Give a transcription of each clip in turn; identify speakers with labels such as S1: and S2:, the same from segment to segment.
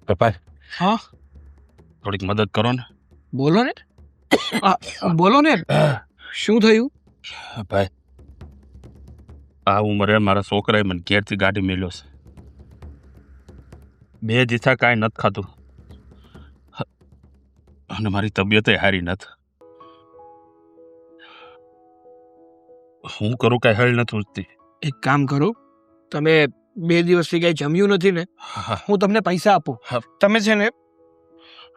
S1: કપાય
S2: હા
S1: થોડીક મદદ કરો ને.
S2: બોલો ને. બોલો ને, શું થયું?
S1: ભાઈ આ ઉંમરે મારા છોકરાએ મને ઘેરથી ગાડી મેલ્યો છે. 2 દિવસથી કાંઈ નથી ખાતું અને મારી તબિયતે હારી નથી. હું કરું કાંઈ હળ નથી ઉઠતી.
S2: એક કામ કરો, તમે 2 દિવસથી કઈ જમ્યું નથી ને, હું તમને પૈસા આપું,
S1: હા.
S2: તમે છે ને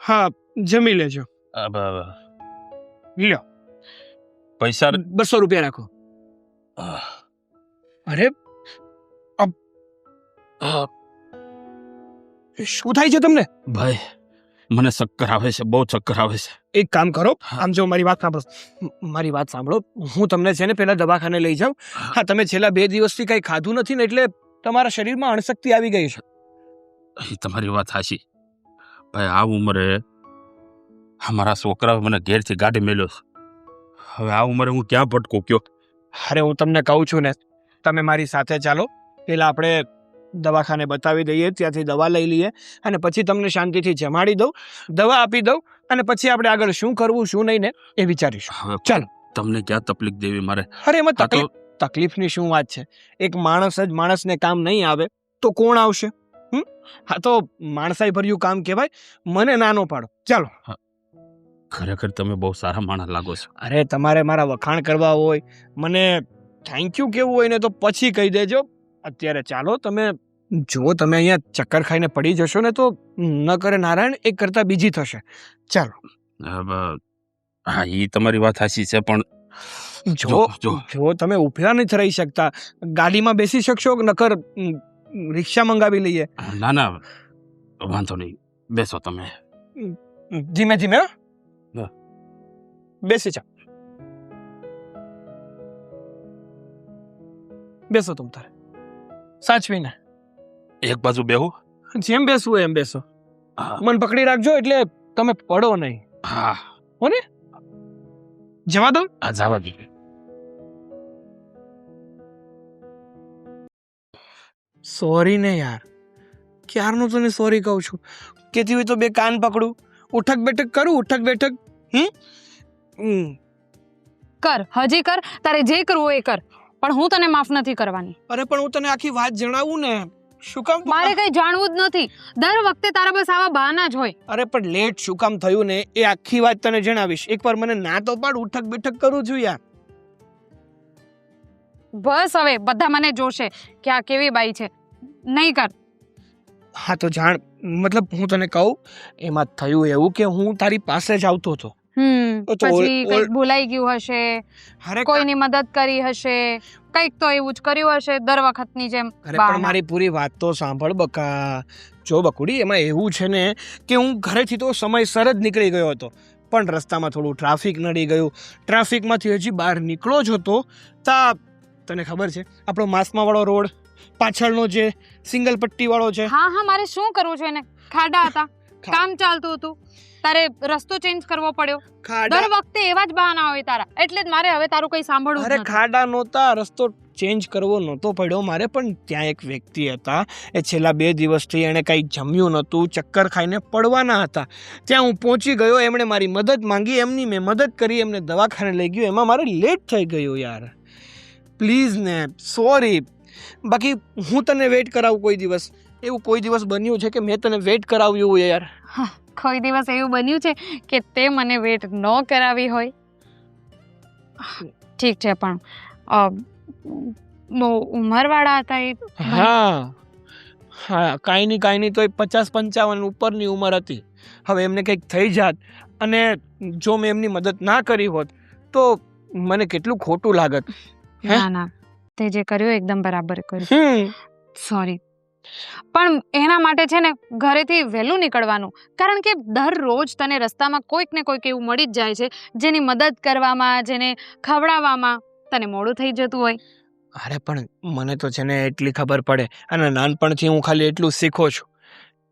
S2: હા જમી લેજો. લ્યો
S1: પૈસા
S2: 200 રૂપિયા રાખો. અરે શું થાય છે તમને?
S1: ભાઈ મને ચક્કર આવે છે, બહુ ચક્કર આવે છે.
S2: એક કામ કરો,
S1: હા.
S2: આમ જો મારી વાત સાંભળો, હું તમને છે ને પેલા દવાખાને લઈ જાઉં. હા, તમે છેલ્લા 2 દિવસથી કઈ ખાધું નથી ને, એટલે તમારા શરીરમાં અણશક્તિ આવી ગઈ છે.
S1: એ તમારી વાત સાચી. ભાઈ આ ઉંમરે મારા છોકરાએ મને ઘેરથી ગાડી મેલ્યો છે. હવે આ ઉંમરે હું ક્યાં ભટકું કયો?
S2: અરે હું તમને કહું છું ને, તમે મારી સાથે ચાલો, પેલા આપણે દવાખાને બતાવી દઈએ, ત્યાંથી દવા લઈ લઈએ અને પછી તમને શાંતિથી જમાડી દઉં, દવા આપી દઉં અને પછી આપણે આગળ શું કરવું શું નહીં ને એ વિચારીશું.
S1: હવે
S2: ચાલો.
S1: તમને ક્યાં તકલીફ દેવી મારે?
S2: અરે એમાં
S1: આ તો
S2: તકલીફની શું વાત છે? એક માણસ જ માણસને કામ નહીં આવે તો કોણ આવશે? હા તો માણસાઈ ભર્યું કામ કહેવાય. મને નાનો પાડો. ચાલો.
S1: ખરેખર તમે બહુ સારા માણસ લાગો છો.
S2: અરે તમારે મારા વખાણ કરવા હોય, મને થેન્ક યુ કેવું હોય ને તો પછી કહી દેજો. અત્યારે ચાલો. તમે જો તમે અહીંયા ચક્કર ખાઈને પડી જશો ને તો ન કરે નારાયણ, એક કરતા બીજી થશે. ચાલો.
S1: હા એ તમારી વાત સાચી છે, પણ
S2: જો તમે ઉભા નથી રહી શકતા, ગાડીમાં બેસી શકશો? નકર રિક્ષા મંગાવી લઈએ.
S1: ના ના વાંધો નહીં, બેસો તમે.
S2: ધીમે ધીમે.
S1: હા.
S2: બેસી જા. બેસો તમ તારે સાચવીને.
S1: એક બાજુ બેહું?
S2: જેમ બેસવું હોય એમ બેસો.
S1: હા.
S2: મન પકડી રાખજો એટલે તમે પડો નહીં.
S1: હા
S2: હોને? જવા દો.
S1: આ જવા દે.
S2: સોરી ને યાર, ક્યારનું તને સોરી કહું છું. કેતી હોય તો 2 કાન પકડું, ઉઠક બેઠક કરું, ઉઠક બેઠક.
S3: કર, હજી કર, તારે જે કરવું હોય એ કર, પણ હું તને માફ નથી કરવાની.
S2: અરે પણ હું તને આખી વાત જણાવું ને, શું કામ
S3: મારે કઈ જાણવું જ નથી. દર વખતે તારા બસ આવા બહાના જ હોય.
S2: અરે પણ લેટ શું કામ થયું ને એ આખી વાત તને જણાવીશ. એકવાર મને ના તો પાડ, ઉઠક બેઠક કરું છું યાર.
S3: બસ હવે બધા મને જોશે કે આ કેવી બાઈ છે. નહીં કર.
S2: હા તો જાણ, મતલબ હું તને કહું, એમાં થયું એવું કે હું તારી પાસે જ આવતો હતો. તો
S3: પછી કઈક ભૂલાઈ ગયું હશે,
S2: અરે
S3: કોઈની મદદ કરી હશે, કઈક તો એવું જ કર્યું હશે દર વખતની જેમ.
S2: અરે પણ મારી પૂરી વાત તો સાંભળ બકા. જો બકુડી, એમાં એવું છે ને કે હું ઘરેથી તો સમયસર જ નીકળી ગયો હતો, પણ રસ્તામાં થોડું ટ્રાફિક નડી ગયું. ટ્રાફિકમાંથી હજી બહાર નીકળો જ હતો તા તને ખબર છે આપણો માસમા વાળો રોડ પાછળનો જે સિંગલ પટ્ટી વાળો છે.
S3: હા હા, મારે શું કરવું છે એને? ખાડા હતા, કામ ચાલતું હતું, તારે રસ્તો ચેન્જ કરવો પડ્યો. દર વખતે એવા જ બહાના હોય તારા, એટલે જ મારે હવે તારું કઈ સાંભળવું
S2: અરે
S3: નથી.
S2: ખાડા નહોતા, રસ્તો ચેન્જ કરવો નહોતો પડ્યો મારે, પણ ત્યાં એક વ્યક્તિ હતા, એ છેલ્લા 2 દિવસથી એણે કંઈ જમ્યું નહોતું, ચક્કર ખાઈને પડવાના હતા. ત્યાં હું પહોંચી ગયો, એમણે મારી મદદ માંગી, એમની મેં મદદ કરી, એમને દવાખાને લઈ ગયો. એમાં મારે લેટ થઈ ગયું યાર. પ્લીઝ ને, સોરી. બાકી હું તને વેઇટ કરાવું કોઈ દિવસ? એવું કોઈ દિવસ બન્યું છે કે મેં તને વેઇટ કરાવ્યું હોય યાર?
S3: કોઈ દિવસ એવું બન્યું છે કે તે મને વેટ ન કરાવી હોય? ઠીક છે, પણ બહુ ઉંમરવાળા હતા એ?
S2: હા, કાંઈ નહીં તો 50-55 ઉપરની ઉંમર હતી. હવે એમને કંઈક થઈ જાત અને જો મેં એમની મદદ ના કરી હોત તો મને કેટલું ખોટું લાગત.
S3: ના ના, તે જે કર્યું એકદમ બરાબર કર્યું. સોરી. પણ એના માટે છે ને ઘરેથી વહેલું નીકળવાનું, કારણ કે દરરોજ તને રસ્તામાં કોઈક ને કોઈક એવું મળી જ જાય છે જેની મદદ કરવામાં, જેને ખવડાવવામાં તને મોડું થઈ જતું હોય.
S2: અરે પણ મને તો છે ને એટલી ખબર પડે, અને નાનપણથી હું ખાલી એટલું શીખો છું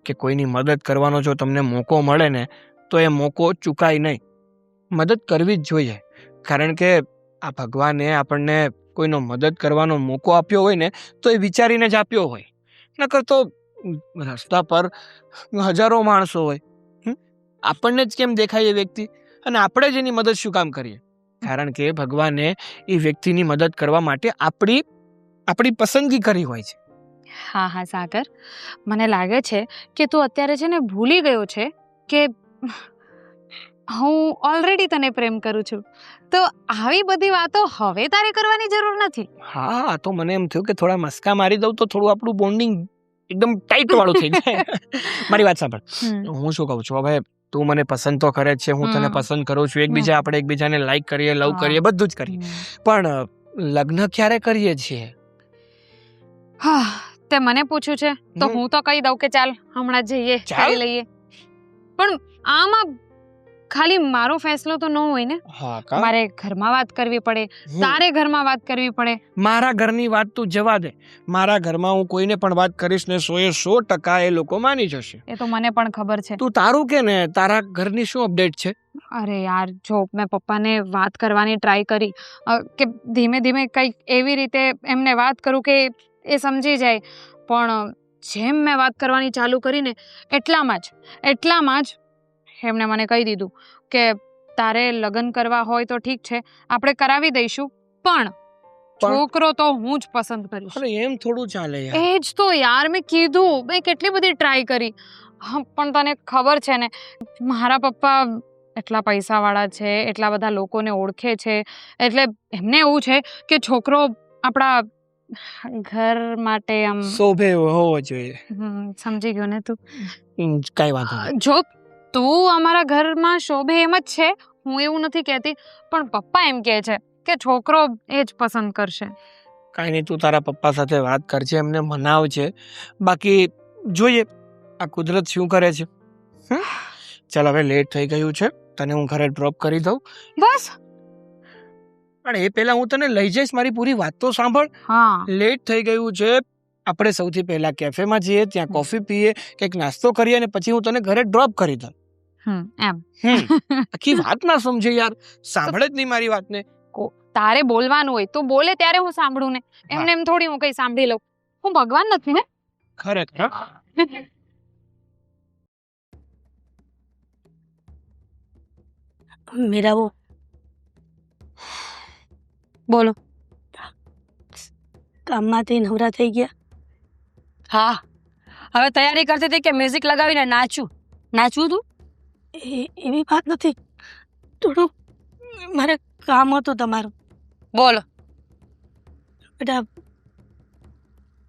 S2: કે કોઈની મદદ કરવાનો જો તમને મોકો મળે ને તો એ મોકો ચૂકાય નહીં. મદદ કરવી જ જોઈએ, કારણ કે આ ભગવાને આપણને કોઈનો મદદ કરવાનો મોકો આપ્યો હોય ને તો એ વિચારીને જ આપ્યો હોય. નકર તો રસ્તા પર હજારો માણસો હોય, આપણને જ કેમ દેખાય એ વ્યક્તિ, અને આપણે જ એની મદદ શું કામ કરીએ? કારણ કે ભગવાને એ વ્યક્તિની મદદ કરવા માટે આપણી પસંદગી કરી હોય છે.
S3: હા હા સાગર, મને લાગે છે કે તું અત્યારે છે ને ભૂલી ગયો છે કે હું ઓલરેડી તને પ્રેમ કરું છું, તો આવી બધી વાતો હવે તારે કરવાની જરૂર નથી.
S2: હા, તો મને એમ થયું કે થોડા મસ્કા મારી દઉં તો થોડું આપણું બોન્ડિંગ એકદમ ટાઈટ વાળું થઈ જાય. મારી વાત સાંભળ, હું શું કહું છું, હવે તું મને પસંદ તો કરે છે, હું તને પસંદ કરું છું, આપણે એકબીજાને લાઈક કરીએ, લવ કરીએ, બધું જ કરીએ, પણ લગ્ન ક્યારે કરીએ છીએ?
S3: હા, તે મને પૂછ્યું છે તો હું તો કહી દઉં કે ચાલ હમણાં જઈએ, કરી લઈએ. પણ આમાં ખાલી મારો ફેસલો તો ન હોય ને. મારે ઘરમાં વાત કરવી પડે, તારે ઘરમાં વાત કરવી પડે.
S2: મારા ઘરની વાત તું જવા દે, મારા ઘરમાં હું કોઈને પણ વાત કરીશ ને 100% એ લોકો માની જશે.
S3: એ તો મને પણ ખબર છે.
S2: તું તારું કે ને, તારા ઘરની શું અપડેટ છે?
S3: અરે યાર, જો મેં પપ્પાને વાત કરવાની ટ્રાય કરી કે ધીમે ધીમે કંઈક એવી રીતે એમને વાત કરું કે એ સમજી જાય, પણ જેમ મેં વાત કરવાની ચાલુ કરીને એટલામાં જ એમણે મને કહી દીધું કે તારે લગ્ન કરવા હોય તો ઠીક છે, આપણે કરાવી દઈશું, પણ છોકરો તો હું જ પસંદ કરીશ.
S2: અરે એમ થોડું ચાલે યાર.
S3: એ જ તો યાર, મેં કીધું, મેં કેટલી બધી ટ્રાય કરી, પણ તને ખબર છે ને મારા પપ્પા એટલા પૈસાવાળા છે, એટલા બધા લોકોને ઓળખે છે, એટલે એમને એવું છે કે છોકરો આપણા ઘર માટે આમ
S2: શોભે હોવો જોઈએ.
S3: સમજી ગયો ને તું?
S2: કઈ વાંધો નહીં.
S3: જો તું અમારા ઘરમાં શોભે એમ જ છે, હું એવું નથી કહેતી, પણ પપ્પા એમ કહે છે કે છોકરો એ જ પસંદ કરશે.
S2: કાંઈ નહીં, તું તારા પપ્પા સાથે વાત કરજે, એમને મનાવજે, બાકી જોઈએ આ કુદરત શું કરે છે. ચાલ, હવે લેટ થઈ ગયું છે, તને હું ઘરે ડ્રોપ કરી દઉં.
S3: બસ,
S2: પણ એ પહેલા હું તને લઈ જઈશ, મારી પૂરી વાત તો સાંભળ.
S3: હા,
S2: લેટ થઈ ગયું છે, આપણે સૌથી પહેલા કેફેમાં જઈએ, ત્યાં કોફી પીએ, કંઈક નાસ્તો કરીએ, અને પછી હું તને ઘરે ડ્રોપ કરી દઉં.
S3: એમ
S2: આખી વાત ના સમજે યાર, સાંભળે જ નહીં મારી વાતને.
S3: તારે બોલવાનું હોય તો બોલે ત્યારે હું સાંભળું ને, એમને એમ થોડી હું કઈ સાંભળી લઉં. હું ભગવાન નથી ને.
S2: ખરેખર.
S4: મીરાબો,
S3: બોલો.
S4: કામમાંથી નવરા થઈ ગયા?
S5: હા, હવે તૈયારી કરતી હતી કે મ્યુઝિક લગાવીને નાચવું તું.
S4: એવી વાત નથી, થોડું મારે કામ હતું તમારું.
S5: બોલો.
S4: બેટા,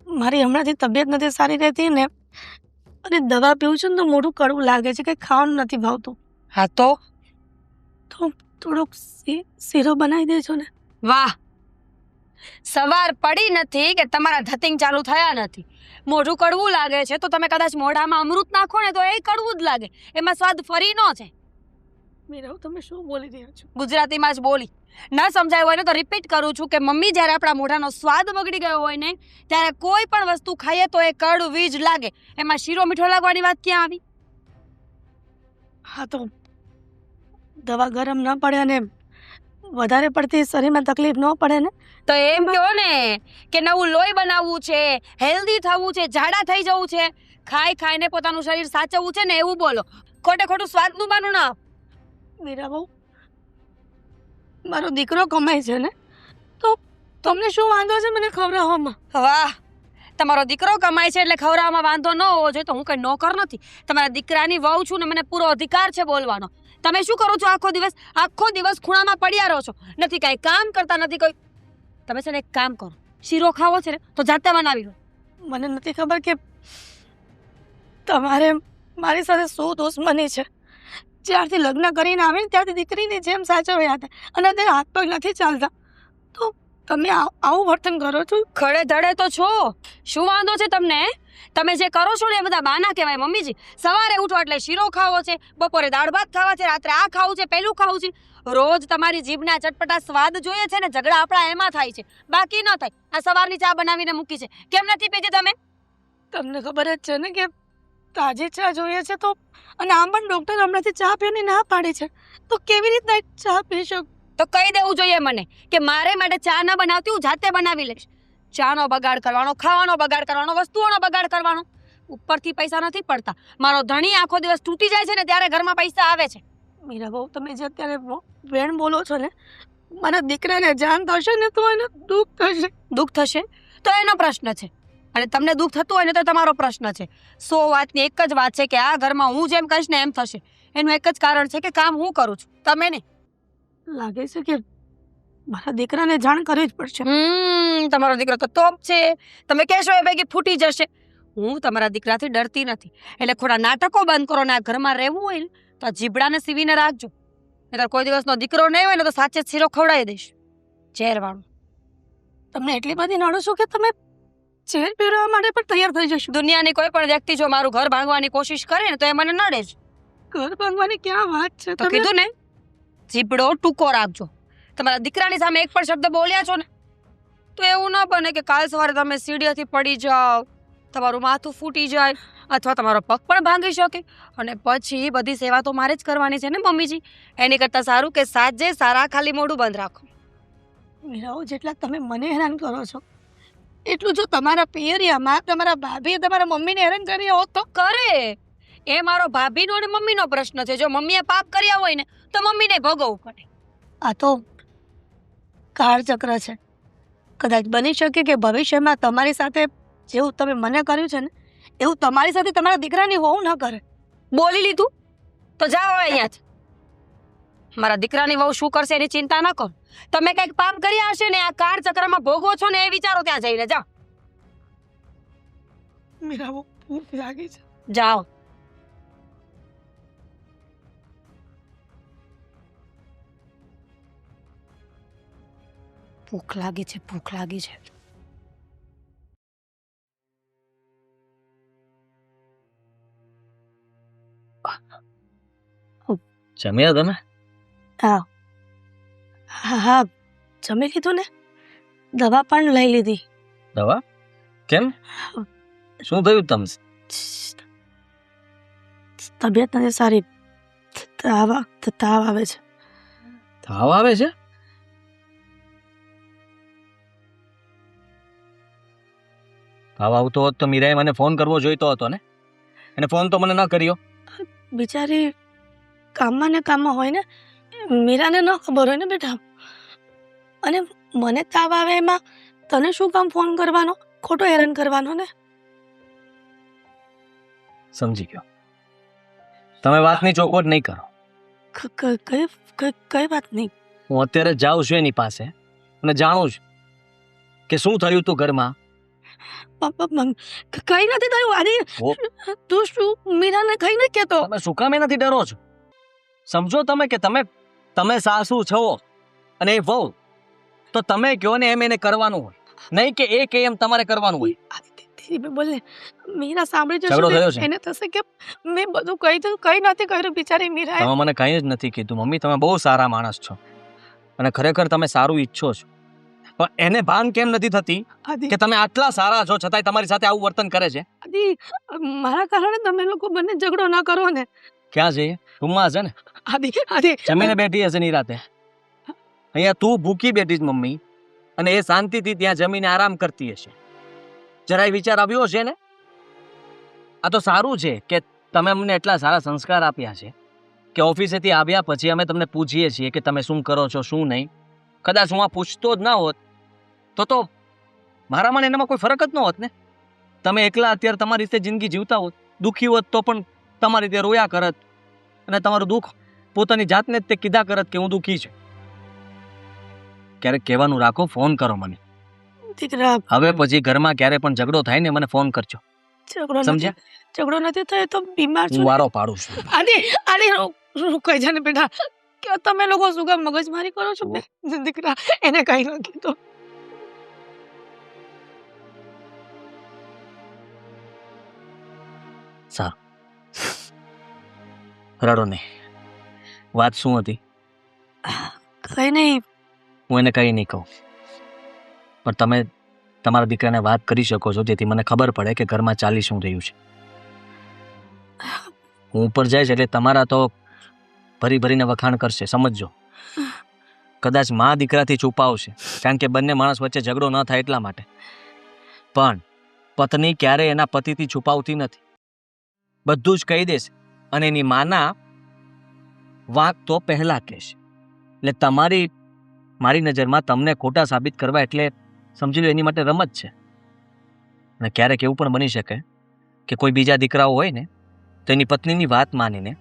S4: મારી હમણાંથી તબિયત નથી સારી રહેતી ને, અને દવા પીવું છું ને તો મોઢું કડવું લાગે છે, કંઈ ખાવાનું નથી ભાવતું.
S5: હા તો
S4: થોડુંક શીરો બનાવી દેજો ને.
S5: વાહ, સવાર પડી નથી કે તમારા ધતિંગ ચાલુ થયા નથી. મોઢું કડવું લાગે છે તો તમે કદાચ મોઢામાં અમૃત નાખો ને તો એ કડવું જ લાગે, એમાં સ્વાદ ફરી નો છે.
S4: મીરા, તમે શું બોલી રહ્યા છો?
S5: ગુજરાતીમાં જ બોલી. ન સમજાયું હોય ને તો રિપીટ કરું છું કે મમ્મી, જ્યારે આપણા મોઢાનો સ્વાદ બગડી ગયો હોય ને, ત્યારે કોઈ પણ વસ્તુ ખાઈએ તો એ કડવી જ લાગે. એમાં શીરો મીઠો લાગવાની વાત ક્યાં આવી?
S4: હા, તો દવા ગરમ ન પડે અને વધારે પડતી શરીરમાં તકલીફ ન પડે ને,
S5: તો એમ કહો ને કે નવું લોહી બનાવવું છે, હેલ્ધી થવું છે, જાડા થઈ જવું છે, ખાઈને પોતાનું શરીર સાચવવું છે ને, એવું બોલો. ખોટું સ્વાદનું બાનું ના.
S4: મીરા બહુ, મારો દીકરો કમાય છે ને, તો તમને શું વાંધો છે મને ખવડાવવામાં?
S5: વાહ, તમારો દીકરો કમાય છે એટલે ખવડાવવામાં વાંધો ન હોવો જોઈએ. તો હું કઈ નોકર નથી, તમારા દીકરાની વહુ છું ને, મને પૂરો અધિકાર છે બોલવાનો. તમે શું કરો છો આખો દિવસ ખૂણામાં પડ્યા રહો છો, નથી કાંઈ કામ કરતા, નથી કોઈ. તમે છે ને એક કામ કરો, શીરો ખાવો છે ને તો જાતે બનાવી લો.
S4: મને નથી ખબર કે તમારે મારી સાથે શું દુશ્મની છે. જ્યારથી લગ્ન કરીને આવીને ત્યારથી દીકરીની જેમ સાચવ્યા હતા, અને અત્યારે હાથ પગ નથી ચાલતા, તો તમે આવું વર્તન કરો છો.
S5: ખડે ધડે તો છો, શું વાંધો છે તમને? તમે જે કરો છો ને એ બધા બાના કહેવાય. મમ્મીજી, સવારે ઉઠો એટલે શીરો ખાવો છે, બપોરે દાળ ભાત ખાવા છે, રાત્રે આ ખાવું છે, પેલું ખાવું છે. રોજ તમારી જીભના ચટપટા સ્વાદ જોઈએ છે ને, ઝઘડા આપણા એમાં થાય છે, બાકી ન થાય. આ સવારની ચા બનાવીને મૂકી છે, કેમ નથી પીધી તમે?
S4: તમને ખબર જ છે ને કે તાજી ચા જોઈએ છે, તો અને આમ પણ ડૉક્ટર હમણાંથી ચા પીવાની ના પાડી છે, તો કેવી રીતના ચા પી શકો?
S5: તો કહી દેવું જોઈએ મને કે મારે માટે ચા ન બનાવતી, હું જાતે બનાવી લઈશ. ચાનો બગાડ કરવાનો, ખાવાનો બગાડ કરવાનો, વસ્તુઓનો બગાડ કરવાનો. ઉપરથી પૈસા નથી પડતા. મારો ધણી આખો દિવસ તૂટી જાય છે ને ત્યારે ઘરમાં પૈસા આવે છે.
S4: મીરા બહુ તમે જે અત્યારે વેણ બોલો છો ને, મારા દીકરાને જાણ થશે ને તો એને દુઃખ થશે.
S5: દુઃખ થશે તો એનો પ્રશ્ન છે, અને તમને દુઃખ થતું હોય ને તો તમારો પ્રશ્ન છે. 100 વાતની એક જ વાત છે કે આ ઘરમાં હું જેમ કહીશ ને એમ થશે. એનું એક જ કારણ છે કે કામ હું કરું છું, તમે નહીં.
S4: લાગે છે કે મારા દીકરાને જાણ કરવી જ પડશે.
S5: તમારો દીકરો તો ટોપ છે. તમે કહેશો એ પૈકી ફૂટી જશે. હું તમારા દીકરાથી ડરતી નથી. એટલે ખોટા નાટકો બંધ કરો ને આ ઘરમાં રહેવું હોય ને તો આ જીબડાને સીવીને રાખજો. નહીંતર કોઈ દિવસનો દીકરો નહીં હોય ને તો સાચે જ શીરો ખવડાવી દઈશ, ઝેરવાળું.
S4: તમને એટલી બધી નડો છો કે તમે ઝેર પીવડાવવા માટે પણ તૈયાર થઈ જશો.
S5: દુનિયાની કોઈ પણ વ્યક્તિ જો મારું ઘર ભાંગવાની કોશિશ કરે ને તો એ મને નડે જ.
S4: ઘર ભાંગવાની ક્યાં વાત છે?
S5: તો કીધું ને, જીબડો ટૂંકો રાખજો. તમારા દીકરાની સામે એક પણ શબ્દ બોલ્યા છો ને તો એવું ન બને કે કાલ સવારે તમે સીડીએથી પડી જાઓ, તમારું માથું ફૂટી જાય અથવા તમારો પગ પણ ભાંગી શકે, અને પછી બધી સેવા તો મારે જ કરવાની છે ને મમ્મીજી. એની કરતાં સારું કે સાજે સારા ખાલી મોઢું બંધ રાખો.
S4: મીરાઓ, જેટલા તમે મને હેરાન કરો છો એટલું જો તમારા પિયરિયામાં તમારા ભાભીએ તમારા મમ્મીને હેરાન કર્યા હોત તો.
S5: કરે એ મારો ભાભીનો અને મમ્મીનો પ્રશ્ન છે. જો મમ્મીએ પાપ કર્યા હોય ને તો મમ્મીને ભોગવવું પડે.
S4: આ તો કાળચક્ર છે. કદાચ બની શકે કે ભવિષ્યમાં તમારી સાથે જેવું તમે મને કર્યું છે ને એવું તમારી સાથે તમારા દીકરાની હોવું ન કરે.
S5: બોલી લીધું તો જાઓ હવે અહીંયાથી. મારા દીકરાની વહુ શું કરશે એની ચિંતા ન કરો. તમે કંઈક પાપ કર્યા હશે ને આ કાળ ચક્રમાં ભોગવો છો ને એ વિચારો ત્યાં જઈને. જાઓ
S4: મીરા, બહુ ભૂખ લાગી છે.
S5: જાઓ. ભૂખ લાગી છે, ભૂખ લાગી છે.
S6: જમ્યા તમે?
S4: હા હા, જમી લીધું ને, દવા પણ લઈ લીધી.
S6: દવા? કેમ, શું થયું તમને?
S4: તબિયત નથી સારી. તાવ આવે છે.
S6: તાવ આવે છે? તાવ આવતો હોત તો મીરાએ મને ફોન કરવો જોઈતો હતો ને. એને ફોન તો મને ન કર્યો.
S4: બિચારી કામમાં ને કામમાં હોય ને, મીરાને ન ખબર હોય ને બેટા. અને મને તાવ આવે એમાં તને શું કામ ફોન કરવાનો, ખોટો હેરાન કરવાનો ને.
S6: સમજી ગયો. તમે વાતની ચોખવટ નહીં કરો.
S4: કઈ વાત નહીં?
S6: હું અત્યારે જાઉં છું એની પાસે અને જાણું છું કે શું થયું તું ઘરમાં.
S4: કઈ નથી થયું. આદિ, તું શું મીરાને કઈ નથી કહેતો?
S6: તમે શું કામ એનાથી ડરો છો? સમજો તમે કે તમે સાસુ છો અને એ વહુ, તો તમે કહો ને એમ એને કરવાનું હોય, નહીં કે એ કે એમ તમારે કરવાનું હોય.
S4: બોલે મીરા સાંભળી
S6: ઝઘડો થયો
S4: જશે
S6: છે?
S4: એને થશે કે મેં બધું કહી દીધું, કઈ નથી કર્યું બિચારી મીરા.
S6: તમે મને કંઈ જ નથી કીધું. મમ્મી, તમે બહુ સારા માણસ છો અને ખરેખર તમે સારું ઈચ્છો છો, પણ એને ભાન કેમ નથી થતી
S4: આદિ,
S6: કે તમે આટલા સારા છો છતાંય તમારી સાથે આવું વર્તન કરે છે?
S4: આદિ, મારા કારણે તમે લોકો બંને ઝઘડો ના કરો ને.
S6: ક્યાં જઈએ? રૂમમાં છે ને,
S4: આદિ
S6: જમીને બેઠી હશે નિરાતે. અહીંયા તું ભૂખી બેઠી છે મમ્મી, અને એ શાંતિથી ત્યાં જમીને આરામ કરતી હશે. જરાય વિચાર આવ્યો છે ને? આ તો સારું છે કે તમે અમને એટલા સારા સંસ્કાર આપ્યા છે કે ઓફિસેથી આવ્યા પછી અમે તમને પૂછીએ છીએ કે તમે શું કરો છો શું નહીં. કદાચ હું આ પૂછતો જ ના હોત તો મારા મને એનામાં કોઈ ફરક જ ન હોત ને. તમે એકલા અત્યારે તમારી રીતે જિંદગી જીવતા હોત, દુઃખી હોત તો પણ તમારી રીતે રોયા કરત અને તમારું દુઃખ પોતાની જાતને જ તે કીધા કરત કે હું દુઃખી છું. ક્યારેક કહેવાનું રાખો, ફોન કરો મને.
S4: દીકરા,
S6: હવે પછી ઘરમાં ક્યારે પણ ઝઘડો થાય ને મને ફોન કરજો, સમજ્યા?
S4: ઝઘડો નથી થયો તો બીમાર
S6: હું
S4: છું.
S6: વારો પાડું છું.
S4: આદિ, કઈ જાને બેટા, કે તમે લોકો શું કામ મગજમારી કરો છો? દીકરા, એને કઈ ન કીધું.
S6: સારું, રડો નહીં. વાત શું હતી?
S4: કઈ નહીં.
S6: હું એને કંઈ નહીં કહું, પણ તમે તમારા દીકરાને વાત કરી શકો છો જેથી મને ખબર પડે કે ઘરમાં ચાલી શું રહ્યું છે. હું ઉપર જઈશ એટલે તમારા તો ભરીને વખાણ કરશે, સમજજો. કદાચ મા દીકરાથી છુપાવશે કારણ કે બંને માણસ વચ્ચે ઝઘડો ન થાય એટલા માટે, પણ પત્ની ક્યારે એના પતિથી છુપાવતી નથી, બધું જ કહી દેશે અને એની માના વાંક તો પહેલા કહેશે. એટલે મારી નજરમાં તમને ખોટા સાબિત કરવા એટલે સમજી લો એની માટે રમત છે. અને ક્યારેક એવું પણ બની શકે કે કોઈ બીજા દીકરાઓ હોય ને તો એની પત્નીની વાત માનીને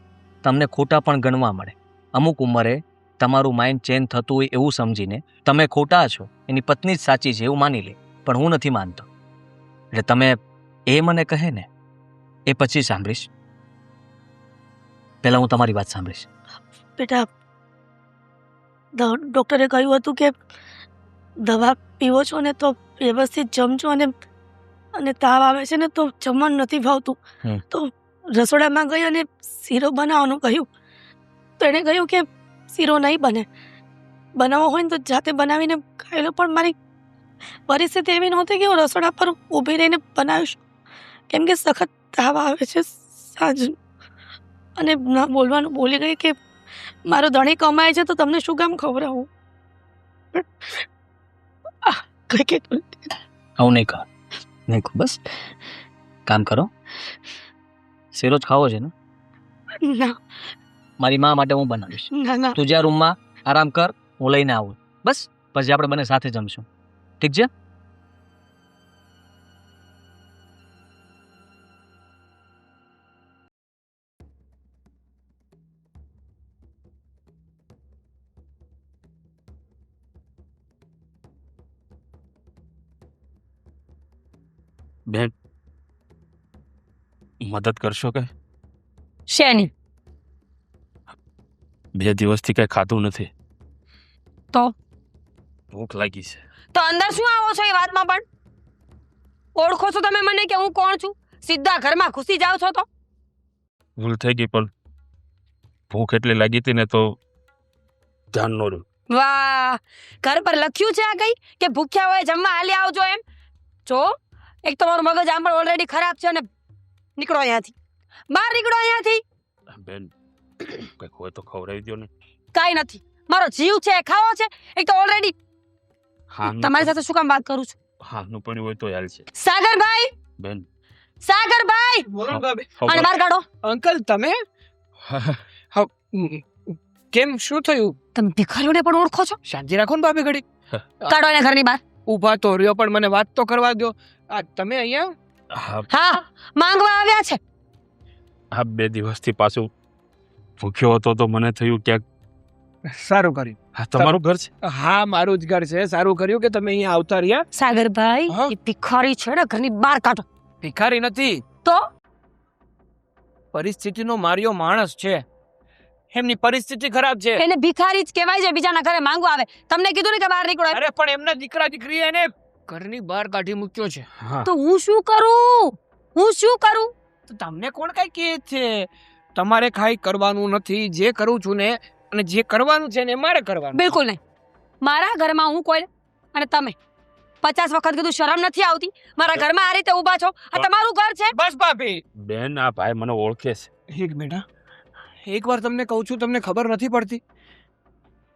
S6: તમને ખોટા પણ ગણવા મળે. અમુક ઉંમરે તમારું માઇન્ડ ચેન્જ થતું હોય એવું સમજીને તમે ખોટા છો, એની પત્ની જ સાચી છે એવું માની લે, પણ હું નથી માનતો. એટલે તમે એ મને કહે ને એ પછી સાંભળીશ, પહેલા હું તમારી વાત સાંભળીશ.
S4: બેટા, ડૉક્ટરે કહ્યું હતું કે દવા પીવો છો ને તો વ્યવસ્થિત જમજો, અને તાવ આવે છે ને તો જમવાનું નથી ભાવતું. તો રસોડામાં ગઈ અને શીરો બનાવવાનું કહ્યું, તો એણે કહ્યું કે શીરો નહીં બને, બનાવવો હોય ને તો જાતે બનાવીને ખાઈ લો. પણ મારી પરિસ્થિતિ એવી નહોતી કે હું રસોડા પર ઊભી રહીને બનાવીશ, કેમ કે સખત તાવ આવે છે સાંજ. અને ના બોલવાનું બોલી ગઈ કે મારો ધણી કમાય છે તો તમને શું કામ ખવડાવું.
S6: આવું નહીં કહો, બસ કામ કરો. શીરો જ ખાવો છે ને?
S4: ના
S6: મારી મા માટે હું બનાવીશ.
S4: ના
S6: તું જ્યાં રૂમમાં આરામ કર, હું લઈને આવું. બસ પછી આપણે બંને સાથે જમશું, ઠીક છે?
S1: બેન, મદદ કરશો કે?
S5: શેની?
S1: 2 દિવસથી કઈ ખાધું નથી.
S5: તો
S1: ભૂખ લાગી છે.
S5: તો અંદર શું આવો છો એ વાતમાં પણ? ઓળખો છો તમે મને કે હું કોણ છું? સીધા ઘરમાં ઘૂસી જાવ છો તો?
S1: ભૂલ થઈ ગઈ, પણ ભૂખ એટલી લાગી હતી ને તો ધ્યાન ન રહ્યું.
S5: વાહ, ઘર પર લખ્યું છે આ કઈ કે ભૂખ્યા હોય જમવા હાલી આવજો એમ? જો એક તમારું મગજ આમ પણ ઓલરેડી ખરાબ છે, અને નીકળો અહીંયાથી, બહાર નીકળો અહીંયાથી.
S1: બેન, કઈક હોય તો ખવડાવી દો ને.
S5: કાઈ નથી, મારો જીવ છે, ખાવો છે. એક તો ઓલરેડી
S1: હા,
S5: તમારી સાથે શું કામ વાત કરું છું?
S1: હા નું પણ હોય તો હાલ છે.
S5: સાગરભાઈ,
S1: બેન,
S5: સાગરભાઈ,
S2: બોલો ભાભી.
S5: આને બહાર કાઢો.
S2: અંકલ તમે કેમ, શું થયું?
S5: તમે ભિખારીઓને પણ ઓળખો છો?
S2: શાંતિ રાખો ને ભાભી ઘડી.
S5: કાઢો એને ઘરની બહાર.
S2: ઊભા તો રહ્યો, પણ મને વાત તો કરવા દો. આ તમે અહીંયા?
S5: હા, માંગવા આવ્યા છે.
S1: આ 2 દિવસથી પાછું ભૂખ્યો હતો તો મને થયું ક્યાંક.
S2: સારું કર્યું.
S1: હા, તમારું ઘર છે?
S2: હા, મારું જ ઘર છે. સારું કર્યું કે તમે અહીંયા આવતા રહ્યા.
S5: સાગરભાઈ,
S2: હા?
S5: એ ભિખારી છે ને, ઘરની બહાર કાઢો.
S2: ભિખારી નથી,
S5: તો
S2: પરિસ્થિતિનો માર્યો માણસ છે. એમની પરિસ્થિતિ ખરાબ છે.
S5: એને ભિખારી જ કહેવાય છે, બીજાના ઘરે માંગવા આવે. તમને કીધું ને કે બહાર નીકળો એમ.
S2: અરે પણ એમના દીકરા દીકરી એને ઘરની બહાર કાઢી મૂક્યો છે.
S1: હા.
S5: તો હું શું કરું?
S2: તો તમને કોણ કઈ કહે છે? તમારે કાંઈ કરવાનું નથી. જે કરું છું ને, અને જે કરવાનું છે ને એ મારે કરવાનું.
S5: બિલકુલ નહીં. મારા ઘરમાં હું કોઈ, અને તમે 50 વખત કીધું, શરમ નથી આવતી? મારા ઘરમાં આ રીતે ઊભા છો. આ તમારું ઘર છે.
S2: બસ ભાભી,
S1: બેન, આ ભાઈ મને ઓળખે છે.
S2: એક મિનિટ. એક વાર તમને કહું છું, તમને ખબર નથી પડતી?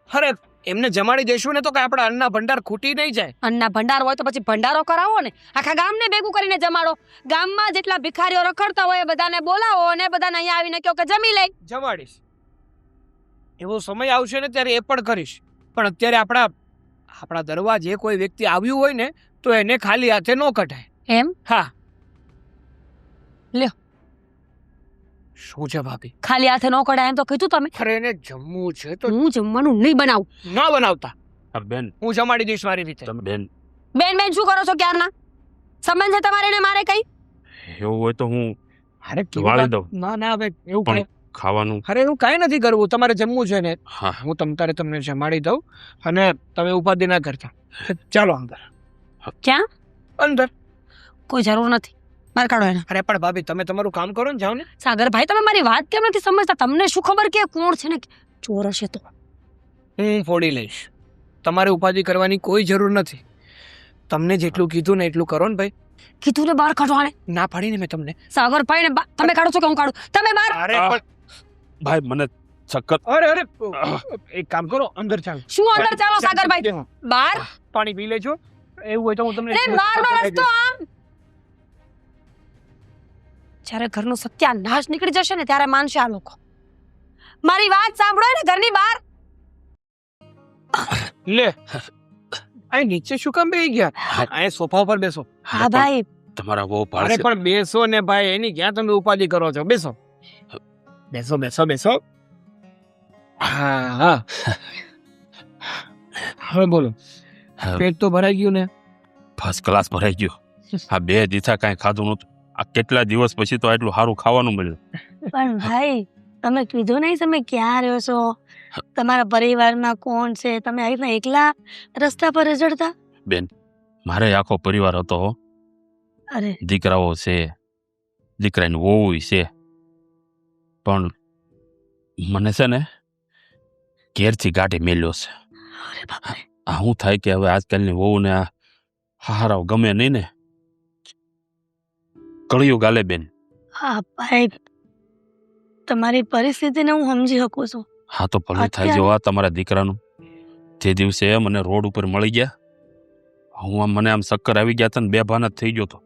S2: અરે એમને જમાડી દેશું ને તો કે આપણા અન્નના ભંડાર ખૂટી નહીં જાય.
S5: અન્નના ભંડાર હોય તો પછી ભંડારો કરાવો ને. આખા ગામને ભેગું કરીને જમાડો. ગામમાં જેટલા ભિખારીઓ રખડતા હોય એ બધાને બોલાવો અને બધાને અહીંયા આવીને કહો કે જમી લે.
S2: જમાડીશ. એવો સમય આવશે ને ત્યારે એ પણ કરીશ. પણ અત્યારે આપણા દરવાજે કોઈ વ્યક્તિ આવ્યું હોય ને તો એને ખાલી હાથે ન કઢાય.
S5: એમ?
S2: હા.
S5: લ્યો.
S2: શું છે ભાભી?
S5: ખાલી હાથે નો કઢાય એમ તો કીધું તમે.
S2: અરે એને જમવું છે તો
S5: હું જમવાનું નહીં બનાવું.
S2: ન બનાવતા.
S1: હા બેન,
S2: હું જમાડી દઈશ મારી રીતે.
S1: તમે બેન,
S5: બેન શું કરો છો ક્યારના? સંબંધ છે તમારે ને મારે કઈ?
S1: એવું હોય તો હું
S2: અરે
S1: વાળી દઉં.
S2: ના હવે એવું
S1: પણ
S2: કાંઈ-
S1: ખાવાનું.
S2: અરે એવું કાંઈ નથી કરવું. તમારે જમવું છે ને,
S1: હા,
S2: હું તમને જમાડી દઉં અને તમે ઉપાધિ ના કરતા. ચાલો અંદર.
S5: ક્યાં?
S2: અંદર.
S5: કોઈ જરૂર નથી. બહાર કાઢો એને.
S2: અરે પણ ભાભી તમે તમારું કામ કરો ને, જાઓ ને.
S5: સાગરભાઈ, તમે મારી વાત કેમ નથી સમજતા? તમને શું ખબર કે કોણ છે ને? ચોર હશે તો?
S2: હું ફોડી લઈશ. તમારે ઉપાધિ કરવાની કોઈ જરૂર નથી. તમને જેટલું કીધું ને એટલું કરો ને ભાઈ.
S5: કીધું ને બહાર કાઢો આને.
S2: ના પાડીને મેં તમને.
S5: સાગરભાઈ ને તમે કાઢો છો કે હું કાઢું? તમે બહાર.
S2: અરે પણ
S1: ભાઈ મને ચક્કર.
S2: અરે એક કામ કરો, અંદર ચાલો.
S5: શું અંદર ચાલો સાગરભાઈ? બહાર.
S2: પાણી પી લેજો. એવું હોય તો હું તમને
S5: અરે બહારનો રસ્તો આમ. જ્યારે ઘરનું સત્યાનાશ નીકળી જશે ને ત્યારે માનશે આ લોકો. મારી વાત સાંભળો ને ઘરની બહાર.
S2: લે અહીં નીચે શું કામ બેસી ગયા? અહીં સોફા ઉપર બેસો.
S5: હા ભાઈ,
S1: તમારા બહુ
S2: અરે
S1: ભાળશે.
S2: પણ બેસો ને ભાઈ, એની ક્યાં તમે ઉપાધિ કરો છો? બેસો બેસો બેસો બેસો. હા હા, હવે બોલો. પેટ તો ભરાઈ ગયું ને?
S1: ફર્સ્ટ ક્લાસ ભરાઈ ગયો. આ 2 દીથા કાંઈ ખાધું નહોતું. આ કેટલા દિવસ પછી તો આટલું સારું ખાવાનું મળ્યું.
S4: પણ ભાઈ તમે કીધું નહીં તમે ક્યાં રહ્યો છો, તમારા પરિવારમાં કોણ છે, તમે આવી રીતના એકલા રસ્તા પર રઝળતા?
S1: બેન, મારે આખો પરિવાર હતો હો.
S4: અરે
S1: દીકરાઓ છે, દીકરાની વહુ છે, પણ મને છે ને ઘેરથી ગાડી મેલ્યો છે.
S4: અરે બાપરે.
S1: આ શું થાય કે હવે આજકાલની વહુને આ હારાવ ગમે નહીં ને. કળિયુગ ગાલે બેન.
S4: હા ભાઈ, તમારી પરિસ્થિતિને હું સમજી શકું છું.
S1: હા તો ભલું થાય જો આ તમારા દીકરાનું. તે દિવસે મને રોડ ઉપર મળી ગયા. મને આમ ચક્કર આવી ગયા હતા ને બેભાન જ થઈ ગયો તો.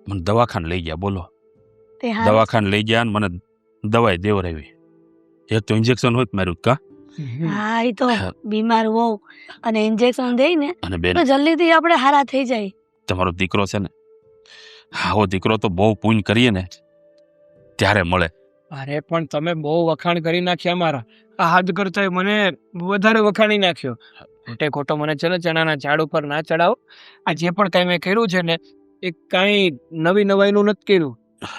S1: મને દવાખાને લઈ ગયા. બોલો,
S4: તે હા
S1: દવાખાને લઈ ગયા ને મને દવાઈ દેવરાવી. એક તો ઇન્જેક્શન હોય માર્યું કા.
S4: હા, એ તો બીમાર હોવ અને ઇન્જેક્શન દઈ ને
S1: અને બેન,
S4: તો જલ્દીથી આપણે હારા થઈ જાય.
S1: તમારો દીકરો છે ને, આવો દીકરો તો બહુ પૂન કરીએ ને ત્યારે મળે.
S2: અરે પણ તમે બહુ વખાણ કરી નાખ્યા મારા. આ હાથ કરતા મને વધારે વખાણી નાખ્યો. ખોટે ખોટો મને છે ને ચણાના ઝાડ ઉપર ના ચડાવો. આ જે પણ કાંઈ મેં કર્યું છે ને એ કાંઈ નવી નવાઈનું નથી કર્યું.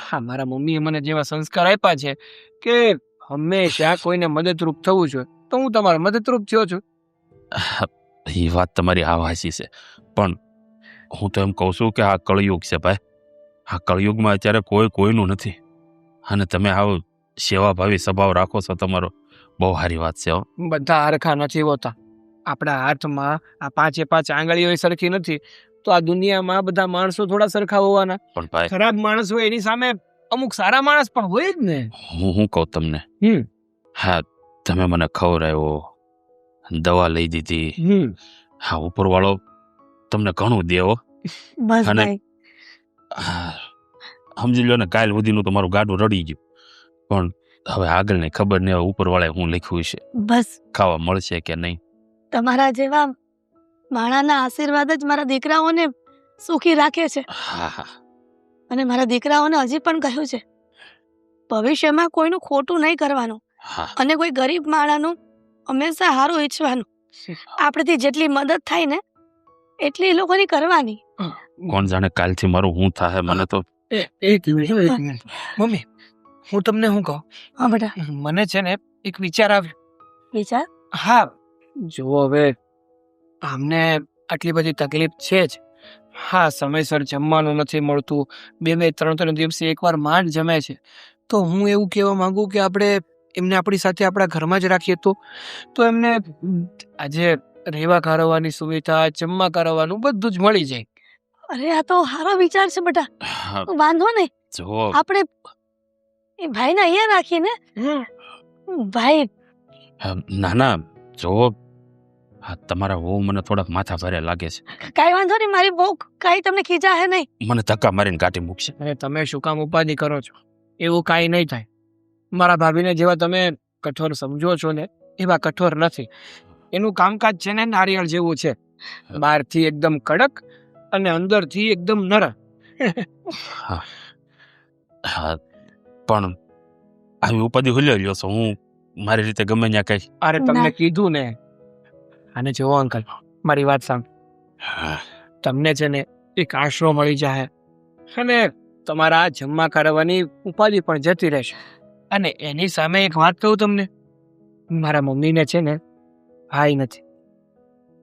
S2: હા, મારા મમ્મીએ મને જેવા સંસ્કાર આપ્યા છે કે હંમેશા કોઈને મદદરૂપ થવું જોઈએ, તો હું તમારો મદદરૂપ થયો છું.
S1: એ વાત તમારી આવાસી છે, પણ હું તો એમ કહું છું કે આ કળયુગ છે ભાઈ. આ કળયુગમાં અત્યારે કોઈ કોઈનું નથી. અને તમે આવો સેવાભાવી સ્વભાવ રાખો છો, તમારો બહુ સારી વાત છે હો.
S2: બધા હરખા નથી હોતા. આપણા હાથમાં આ 5 આંગળીઓ સરખી નથી, તો આ દુનિયામાં બધા માણસો થોડા સરખા હોવાના.
S1: પણ ભાઈ,
S2: ખરાબ માણસ હોય એની સામે અમુક સારા માણસ પણ હોય જ ને.
S1: હું કહું તમને, હા તમે મને ખવડાવ્યો, દવા લઈ દીધી. હા, ઉપરવાળો તમને ઘણું દેવો.
S4: બસ
S1: અને
S4: ભાઈ,
S1: સમજી લો ને કાલ સુધીનું તમારું ગાડું રડી ગયું. પણ હવે આગળની ખબર નહીં, હવે ઉપરવાળાએ હું લખ્યું છે,
S4: બસ
S1: ખાવા મળશે કે નહીં.
S4: તમારા જેવા માણાના આશીર્વાદ જ મારા દીકરાઓને સુખી રાખે છે.
S1: હા હા,
S4: અને મારા દીકરાઓને હજી પણ કહ્યું છે ભવિષ્યમાં કોઈનું ખોટું નહીં કરવાનું
S1: હા.
S4: અને કોઈ ગરીબ માણાનું હંમેશા સારું ઈચ્છવાનું. આપણેથી જેટલી મદદ થાય ને એટલી એ લોકોની કરવાની.
S1: કોણ જાણે કાલથી મારું હું થાય. મને તો
S2: એક મિનિટ મમ્મી, હું તમને શું કહું?
S4: હા બેટા,
S2: મને છે ને એક વિચાર આવ્યો.
S4: વિચાર.
S2: હા, જુઓ હવે આમને આટલી બધી તકલીફ છે જ. હા, સમયસર જમવાનું નથી મળતું, 2-3 દિવસે એકવાર માંડ જમે છે. તો હું એવું કહેવા માંગુ કે આપણે એમને આપણી સાથે આપણા ઘરમાં જ રાખીએ તો એમને આજે રહેવા કરવાની સુવિધા, જમવા કરવાનું બધું જ મળી જાય.
S4: અરે આ તો સારો વિચાર છે બેટા.
S1: હા,
S4: વાંધો નહીં,
S1: જો
S4: આપણે એ ભાઈને અહીંયા રાખીએ ને. ભાઈ
S1: ના ના, જો હા તમારા વહુ મને થોડાક માથા ભારે લાગે છે.
S4: કાંઈ વાંધો નહીં, મારી બહુ કાંઈ તમને ખીજા હે નહીં.
S1: મને ધક્કા મારીને કાઢી મૂકશે.
S2: અરે તમે શું કામ ઉપાધિ કરો છો? એવું કાંઈ નહીં થાય. મારા ભાભીને જેવા તમે કઠોર સમજો છો ને એવા કઠોર નથી. એનું કામકાજ છે ને નારિયેળ જેવું છે, બહારથી એકદમ કડક અને અંદરથી એકદમ નરમ.
S1: હા હા, પણ આવી ઉપાધિ હુલ્યો લ્યો છો. હું મારી રીતે ગમે ત્યાં કઈ.
S2: અરે તમને
S4: ના.
S2: કીધું ને. અને જુઓ અંકલ, મારી વાત સાંભળો. તમને છે ને એક આશરો મળી જાય અને તમારા આ જમવા કરવાની ઉપાધિ પણ જતી રહેશે. અને એની સામે એક વાત કહું તમને, મારા મમ્મીને છે ને ભાઈ નથી.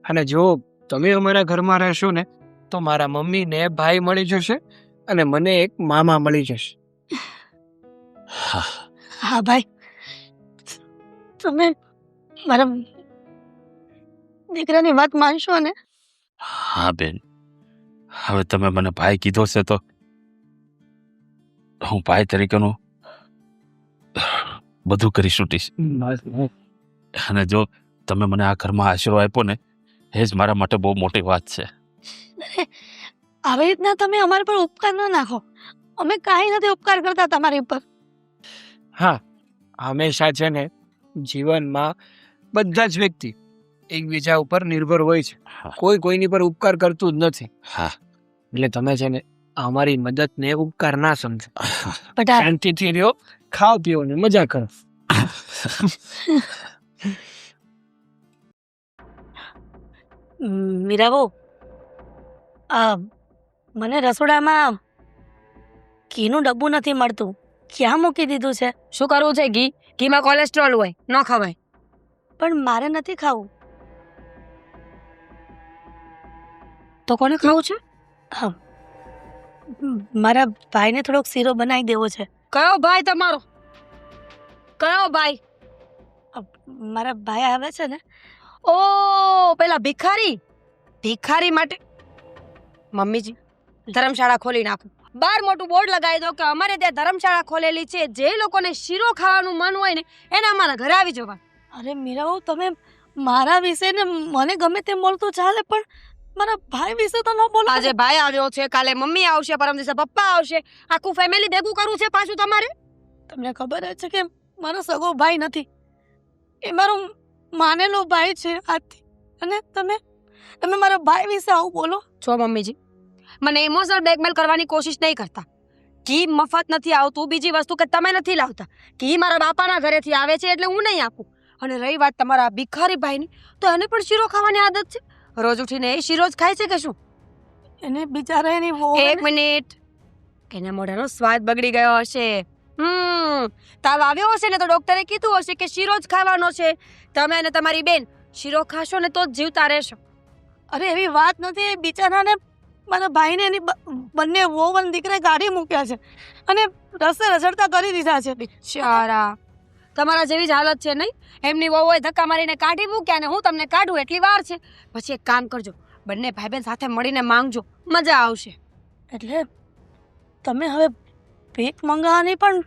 S2: અને જો તમે અમારા ઘરમાં રહેશો ને તો મારા મમ્મીને ભાઈ મળી જશે અને મને એક મામા મળી જશે.
S1: હા,
S4: હા ભાઈ, તમે મારા દીકરાની વાત માનશો ને?
S1: હા બેન, હવે તમે મને ભાઈ કીધો છે તો હું ભાઈ તરીકેનું બધું કરી છૂટીશ. અને જો તમે મને આ ઘરમાં આશરો આપ્યો ને એ જ મારા માટે બહુ મોટી વાત છે.
S4: આવી રીતના તમે અમારા પર ઉપકાર ન નાખો. અમે કાંઈ નથી ઉપકાર કરતા તમારી ઉપર.
S2: હા, હંમેશા છે ને જીવનમાં બધા જ વ્યક્તિ એકબીજા ઉપર નિર્ભર હોય છે.
S1: હા.
S2: કોઈ કોઈની પર ઉપકાર કરતું જ નથી.
S1: હા.
S2: એટલે તમે છે ને અમારી મદદને ઉપકાર ના સમજો.
S4: બેટા
S2: શાંતિથી રહ્યો, ખાઓ પીઓ ને મજા કરો.
S4: મીરાબો, મને રસોડામાં ઘીનું ડબ્બું નથી મળતું. ક્યાં મૂકી દીધું છે?
S5: શું કરવું છે? ઘીમાં કોલેસ્ટ્રોલ હોય, ન ખવાય.
S4: પણ મારે નથી ખાવું.
S5: તો કોને ખાવું છે?
S4: મારા ભાઈને થોડોક શીરો બનાવી દેવો છે.
S5: કયો ભાઈ તમારો? કયો ભાઈ?
S4: મારા ભાઈ આવે છે ને.
S5: ઓ પેલા ભિખારી માટે મમ્મીજી ધર્મશાળા ખોલી નાખો. બાર મોટું બોર્ડ લગાવી દો કે અમારે ત્યાં ધર્મશાળા ખોલેલી છે, જે લોકોને શીરો ખાવાનું મન હોય ને એને અમારા ઘરે આવી જવા.
S4: અરે મીરાઓ, તમે મારા વિશે ને મને ગમે તેમ બોલતું ચાલે, પણ મારા ભાઈ વિશે તો ન બોલો.
S5: આજે ભાઈ આવ્યો છે, કાલે મમ્મી આવશે, પરમ દિવસે પપ્પા આવશે. આખું ફેમિલી ભેગું કરવું છે પાછું તમારે.
S4: તમને ખબર જ છે કે મારો સગો ભાઈ નથી, એ મારો માનેલો ભાઈ છે આજથી. અને તમે મારા ભાઈ વિશે આવું બોલો
S5: છો? મમ્મીજી મને ઇમોશનલ બ્લેકમેલ કરવાની કોશિશ નહીં કરતા. ઘી મફત નથી આવતું. બીજી વસ્તુ કે તમે નથી લાવતા. ઘી મારા બાપાના ઘરેથી આવે છે એટલે હું નહીં આપું. અને રહી વાત તમારા ભિખારી ભાઈની, તો એને પણ શીરો ખાવાની આદત છે. રોજ ઉઠીને એ શીરો જ ખાય છે કે શું?
S4: એને બિચારા એની વહુ
S5: એક મિનિટ, એના મોઢાનો સ્વાદ બગડી ગયો હશે. તાવ આવ્યો હશે ને તો ડોક્ટરે કીધું હશે કે શીરો જ ખાવાનો છે. તમે અને તમારી બેન શીરો ખાશો ને તો જ જીવતા રહેશો.
S4: અરે એવી વાત નથી. એ બિચારાને મારા ભાઈને એની બંને વહુ અને દીકરાએ ગાડી મૂક્યા છે અને રસ્તે રઝળતા કરી દીધા છે.
S5: બિચારા તમારા જેવી જ હાલત છે નહીં? એમની વહુએ ધક્કા મારીને કાઢી મૂક્યા ને હું તમને કાઢું એટલી વાર છે. પછી એક કામ કરજો, બંને ભાઈ બહેન સાથે મળીને માંગજો, મજા આવશે.
S4: એટલે તમે હવે ભીખ મંગાવવાની પણ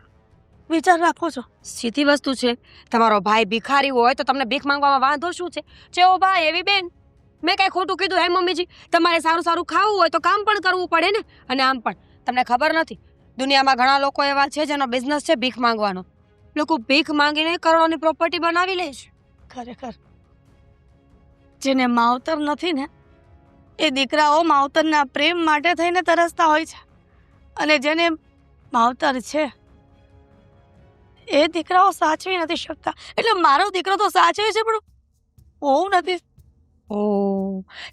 S4: વિચાર રાખો છો?
S5: સીધી વસ્તુ છે. તમારો ભાઈ ભિખારી હોય તો તમને ભીખ માંગવામાં વાંધો શું છે? જેવો ભાઈ એવી બેન. મેં કઈ ખોટું કીધું હે મમ્મીજી? તમારે સારું સારું ખાવું હોય તો કામ પણ કરવું પડે ને. અને આમ પણ તમને ખબર નથી, દુનિયામાં ઘણા લોકો એવા છે જેનો બિઝનેસ છે ભીખ માંગવાનો. લોકો ભીખ માંગીને કરોડોની પ્રોપર્ટી બનાવી લે છે.
S4: ખરેખર જેને માવતર નથી ને એ દીકરાઓ માવતરના પ્રેમ માટે થઈને તરસતા હોય છે, અને જેને માવતર છે એ દીકરાઓ સાચવી નથી શકતા. એટલે મારો દીકરો તો સાચવે છે પણ બહુ નથી.
S5: ઓ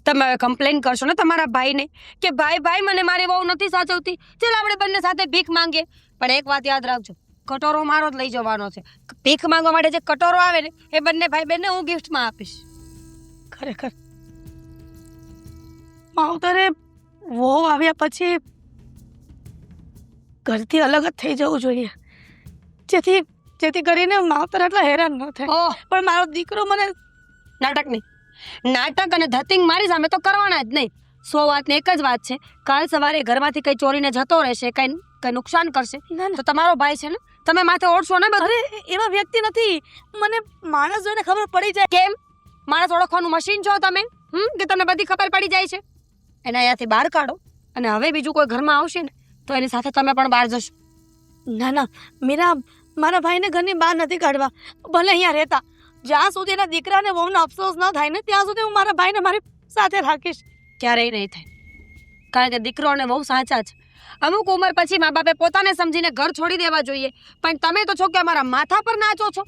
S5: તમે હવે કમ્પ્લેન કરશો ને તમારા ભાઈને કે ભાઈ મને મારી વહુ નથી સાચવતી, ચાલ આપણે બંને સાથે ભીખ માંગીએ. પણ એક વાત યાદ રાખજો, કટોરો મારો જ લઈ જવાનો છે. ભીખ માંગવા માટે જે કટોરો આવે ને એ બંને ભાઈ બહેનને હું ગિફ્ટમાં આપીશ.
S4: ખરેખર માવતરે વહુ આવ્યા પછી ઘરથી અલગ જ થઈ જવું જોઈએ, જેથી કરીને માવતર આટલા હેરાન ન થાય.
S5: ઓહ
S4: પણ મારો દીકરો મને
S5: નાટક નહીં, નાટક અને ધતિંગ મારી સામે તો કરવાના જ નહીં. 100 વાતને એક જ વાત છે, કાલ સવારે ઘરમાંથી કઈ ચોરીને જતો રહેશે, કઈ નુકસાન કરશે તો તમારો ભાઈ છે ને, તમે માથે ઓળશો ને બધું.
S4: અરે એવા વ્યક્તિ નથી. મને માણસ જોઈને ખબર પડી જાય.
S5: કેમ? માણસ ઓળખવાનું મશીન છો તમે? કે તમને બધી ખબર પડી જાય છે? એને અહીંયાથી બહાર કાઢો, અને હવે બીજું કોઈ ઘરમાં આવશે ને તો એની સાથે તમે પણ બહાર જશો.
S4: ના મીરા, મારા ભાઈને ઘરની બહાર નથી કાઢવા. ભલે અહીંયા રહેતા, જ્યાં સુધી એના દીકરાને વહુનો અફસોસ ન થાય ને ત્યાં સુધી હું મારા ભાઈને મારી સાથે રાખીશ.
S5: ક્યારેય નહીં થાય, કારણ કે દીકરો અને વહુ સાચા છે. અમુક ઉંમર પછી મા બાપે પોતાને સમજીને ઘર છોડી દેવા જોઈએ, પણ તમે તો છો કે અમારા માથા પર નાચો છો.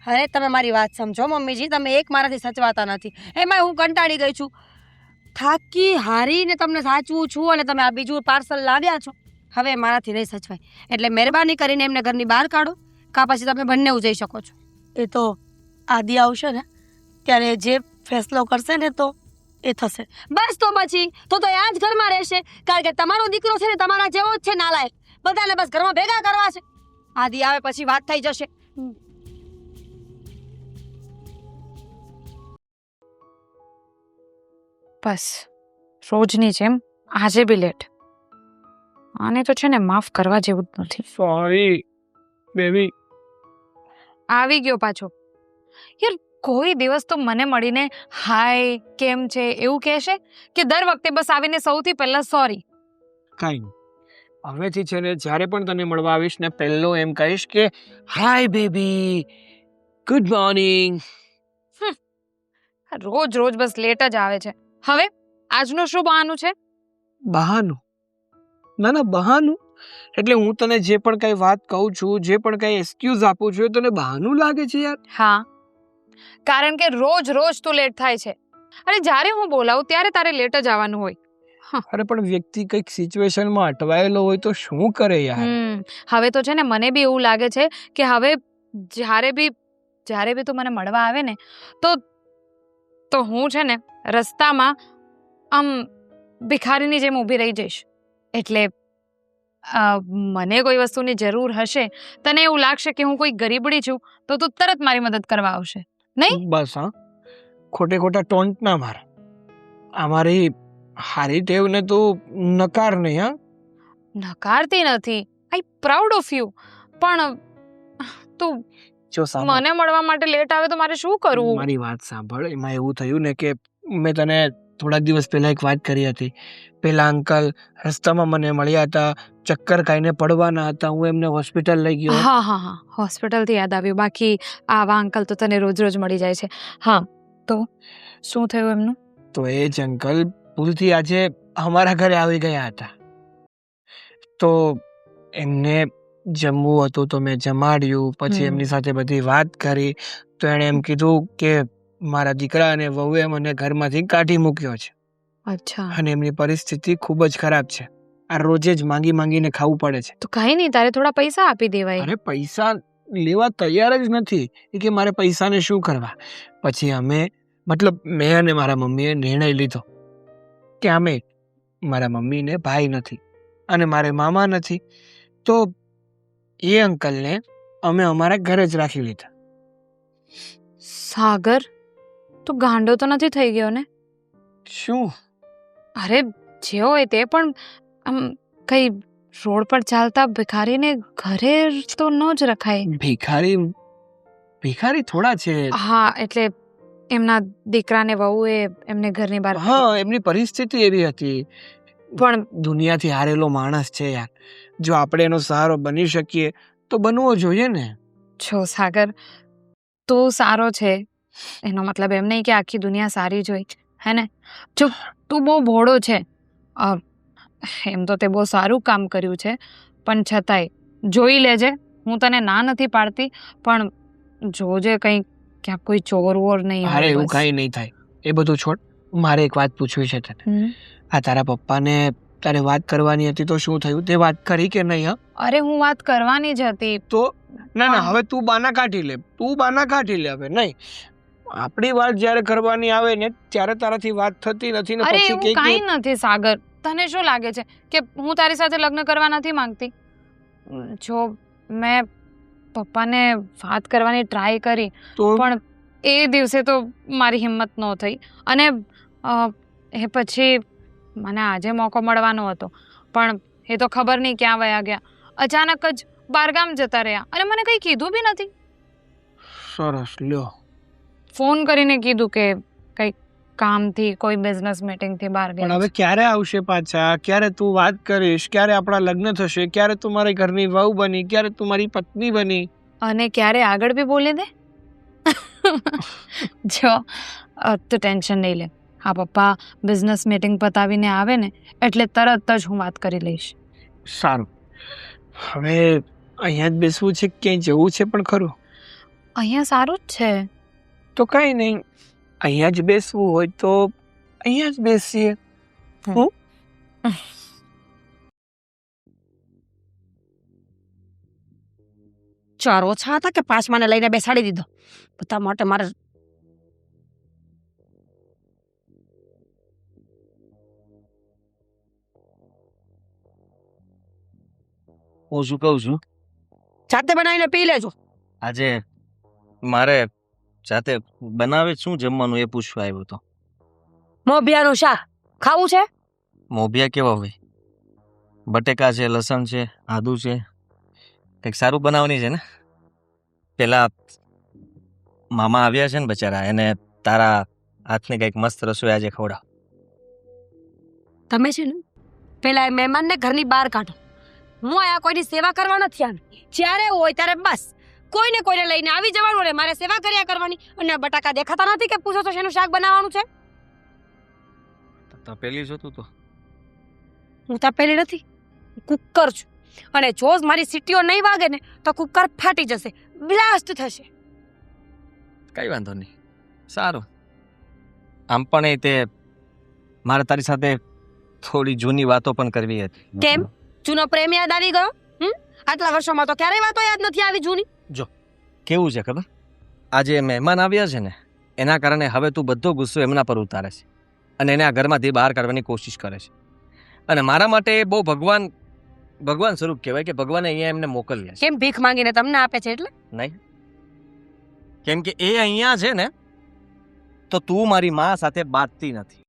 S5: અરે તમે મારી વાત સમજો મમ્મીજી, તમે એક મારાથી સચવાતા નથી. એમાં હું કંટાળી ગઈ છું, થાકી હારીને તમને સાચવું છું, અને તમે આ બીજું પાર્સલ લાવ્યા છો. હવે મારાથી નહીં સચવાય, એટલે મહેરબાની કરીને એમને ઘરની બહાર કાઢો, કાં પછી તમે બંને જઈ શકો છો.
S4: એ તો આદિ આવશે ને ત્યારે જે ફેસલો કરશે ને તો એ થશે.
S5: બસ તો પછી તો આ જ ઘરમાં રહેશે, કારણ કે તમારો દીકરો છે ને તમારા જેવો જ છે નાલાયક. બધાને બસ ઘરમાં ભેગા કરવા છે. આદિ આવે પછી વાત થઈ જશે.
S3: બસ રોજની જેમ આજે બી લેટ. આને તો છે ને માફ કરવા જેવું જ નથી.
S2: Sorry baby.
S3: આવી ગયો પાછો. યાર કોઈ દિવસ તો મને મળીને હાય કેમ છે એવું કહેશે કે દર વખતે બસ આવીને સૌથી પહેલા સોરી?
S2: કાંઈ નહીં, હવેથી છે ને જ્યારે પણ તને મળવા આવીશ ને પહેલો એમ કહીશ કે હાય બેબી, ગુડ મોર્નિંગ.
S3: રોજ રોજ બસ લેટ જ આવે છે. હવે આજનું શું બહાનું છે?
S2: બહાનું? ના ના, બહાનું એટલે હું તને જે પણ કઈ વાત કહું છું, જે પણ કઈ એક્સક્યુઝ આપું છું, એ તને બહાનું લાગે છે યાર?
S3: હા, કારણ કે રોજ રોજ તું લેટ થાય છે અને જ્યારે હું બોલાવું ત્યારે તારે લેટ જ આવવાનું હોય.
S2: અરે પણ વ્યક્તિ કઈક સિચ્યુએશનમાં અટવાયેલો હોય તો શું કરે યાર?
S3: હવે તો છે ને મને બી એવું લાગે છે કે હવે જ્યારે બી તું મને મળવા આવે ને તો હું છે ને રસ્તામાં આમ ભિખારીની જેમ ઊભી રહી જઈશ. એટલે મને કોઈ વસ્તુની જરૂર હશે, તને એવું લાગશે કે હું કોઈ ગરીબડી છું, તો તું તરત મારી મદદ કરવા આવશે, નહીં?
S2: બસ હા, ખોટા ટોન્ટ ના માર. અમારી હારી ટેવને તું નકાર નહીં. હા,
S3: નકારતી નથી, આઈ પ્રાઉડ ઓફ યુ. પણ તું
S2: જો સાંભળ,
S3: મને મળવા માટે લેટ આવે તો મારે શું કરવું?
S2: મારી વાત સાંભળ. એમાં એવું થયું ને કે મેં તને થોડાક દિવસ પહેલા એક વાત કરી હતી. પેલા અંકલ રસ્તામાં મને મળ્યા હતા, ચક્કર ખાઈને પડવાના હતા, હું એમને હોસ્પિટલ લઈ ગયો.
S3: હા, હોસ્પિટલથી યાદ આવ્યું. બાકી આવા અંકલ તો તને રોજ રોજ મળી જાય છે. હા, તો શું થયું એમનું?
S2: તો એ જ અંકલ ભૂલથી આજે અમારા ઘરે આવી ગયા હતા. તો એમને જમવું હતું તો મેં જમાડ્યું. પછી એમની સાથે બધી વાત કરી તો એણે એમ કીધું કે મારા દીકરા અને વહુએ મને ઘરમાંથી કાઢી મૂક્યો છે
S3: અચ્છા.
S2: અને એમની પરિસ્થિતિ ખૂબ જ ખરાબ છે. આ રોજે જ માંગીને ખાવું પડે છે.
S3: તો કઈ નહીં, તારે થોડા પૈસા આપી દેવાય.
S2: અરે પૈસા લેવા તૈયાર જ નથી એ કે મારે પૈસાને શું કરવા. પછી મેં અને મારા મમ્મીએ નિર્ણય લીધો કે મારા મમ્મીને ભાઈ નથી અને મારે મામા નથી, તો એ અંકલને અમે અમારા ઘરે જ રાખી લીધા.
S3: સાગર, તું ગાંડો તો નથી થઈ ગયો ને?
S2: શું?
S3: અરે જે હોય તે, પણ આમ કઈ રોડ પર ચાલતા ભિખારીને ઘરે તો ન જ રખાય.
S2: ભિખારી થોડા છે.
S3: હા, એટલે એમના દીકરાને વહુએ એમને ઘરની બહાર.
S2: હા, એમની પરિસ્થિતિ એવી હતી.
S3: પણ
S2: દુનિયાથી હારેલો માણસ છે યાર. જો આપણે એનો સહારો બની શકીએ તો બનવો જોઈએ ને.
S3: જો સાગર, તું સારો છે એનો મતલબ એમ નહીં કે આખી દુનિયા સારી જ હોય, હે ને? જો તું બહુ ભોળો છે. એમ તો તે બહુ સારું કામ કર્યું છે, પણ છતાંય જોઈ લેજે. હું તને ના નથી પાડતી, પણ જોજે ક્યાંક કોઈ ચોર વોર નહીં હોય.
S2: અરે એવું કાંઈ નહીં થાય, એ બધું છોડ. મારે એક વાત પૂછવી છે તને. આ તારા પપ્પાને તારે વાત કરવાની હતી તો શું થયું? તે વાત કરી કે નહીં? હા,
S3: અરે હું વાત કરવાની જ હતી.
S2: તો ના, હવે તું બાના કાઢી લે. હવે નહીં, આપણી વાત જ્યારે કરવાની આવે ને ત્યારે તારાથી વાત થતી નથી ને
S3: અરે
S2: પછી
S3: એવું કાંઈ નથી સાગર. તને શું લાગે છે કે હું તારી સાથે લગ્ન કરવા નથી માંગતી? જો મેં પપ્પાને વાત કરવાની ટ્રાય કરી,
S2: તો
S3: પણ એ દિવસે તો મારી હિંમત ન થઈ. અને એ પછી મને આજે મોકો મળવાનો હતો, પણ એ તો ખબર નહીં ક્યાં વયા ગયા. અચાનક જ બહારગામ જતા રહ્યા અને મને કંઈ કીધું બી નથી.
S2: સરસ, લ્યો.
S3: ફોન કરીને કીધું કે કંઈક કામથી, કોઈ બિઝનેસ મીટિંગથી બહાર
S2: પણ
S3: ગયા.
S2: હવે ક્યારે આવશે પાછા? ક્યારે તું વાત કરીશ? ક્યારે આપણા લગ્ન થશે? ક્યારે તું મારી ઘરની વહુ બની? ક્યારે તું મારી પત્ની બની?
S3: અને ક્યારે આગળ બી બોલી દે. જો તું ટેન્શન નહીં લે. હા, પપ્પા બિઝનેસ મીટિંગ પતાવીને આવે ને એટલે તરત જ હું વાત કરી લઈશ.
S2: સારું. હવે અહીંયા જ બેસવું છે, ક્યાંય જવું છે પણ ખરું?
S3: અહીંયા સારું જ છે.
S2: તો કંઈ નહીં, અહીંયા જ બેસવું હોય તો અહીંયા જ બેસીએ.
S5: ચાર ઓછા હતા કે પાંચમાને લઈને બેસાડી દીધો બધા માટે. મારે
S6: હું શું કહું છું,
S5: જાતે બનાવીને પી લેજો.
S6: આજે મારે જાતે બનાવે શું જમવાનું એ પૂછવા આવ્યો હતો.
S5: મોભિયાનું શાક ખાવું છે?
S6: મોભિયા કેવા હોય? બટેકા છે, લસણ છે, આદુ છે, કંઈક સારું બનાવવાની છે ને. પેલા મામા આવ્યા છે ને બચારા, એને તારા હાથની કંઈક મસ્ત રસોઈ આજે ખવડાવ.
S5: તમે છે ને પેલા એ મહેમાનને ઘરની બહાર કાઢો, હું આયા કોઈની સેવા કરવા નથી આવી. જ્યારે હોય ત્યારે બસ કોઈને લઈને આવી જવાનું અને મારે સેવા કર્યા કરવાની. અને આ બટાકા દેખાતા નથી કે પૂછો તો શેનું શાક બનાવવાનું છે?
S6: તપેલી છો તું તો.
S5: હું તપેલી નથી, કુકર છું. અને જો મારી સીટીઓ નહીં વાગે ને તો કુકર ફાટી જશે, બ્લાસ્ટ થશે.
S6: કઈ વાંધો નહીં, સારું. આમ પણ એ તે મારે તારી સાથે થોડી જૂની વાતો પણ કરવી હતી.
S5: કેમ? જૂનો પ્રેમ યાદ આવી ગયો? આટલા વર્ષોમાં તો ક્યારેય વાતો યાદ નથી આવી જૂની.
S6: કેવું છે ખબર, આજે મહેમાન આવ્યા છે ને એના કારણે હવે તું બધો ગુસ્સો એમના પર ઉતારે છે અને એને આ ઘરમાંથી બહાર કાઢવાની કોશિશ કરે છે. અને મારા માટે એ બહુ ભગવાન સ્વરૂપ કહેવાય કે ભગવાને અહીંયા એમને મોકલ્યા છે.
S5: કેમ ભીખ માંગીને તમને આપે છે એટલે?
S6: નહીં, કેમ કે એ અહીંયા છે ને તો તું મારી માં સાથે બાંધતી નથી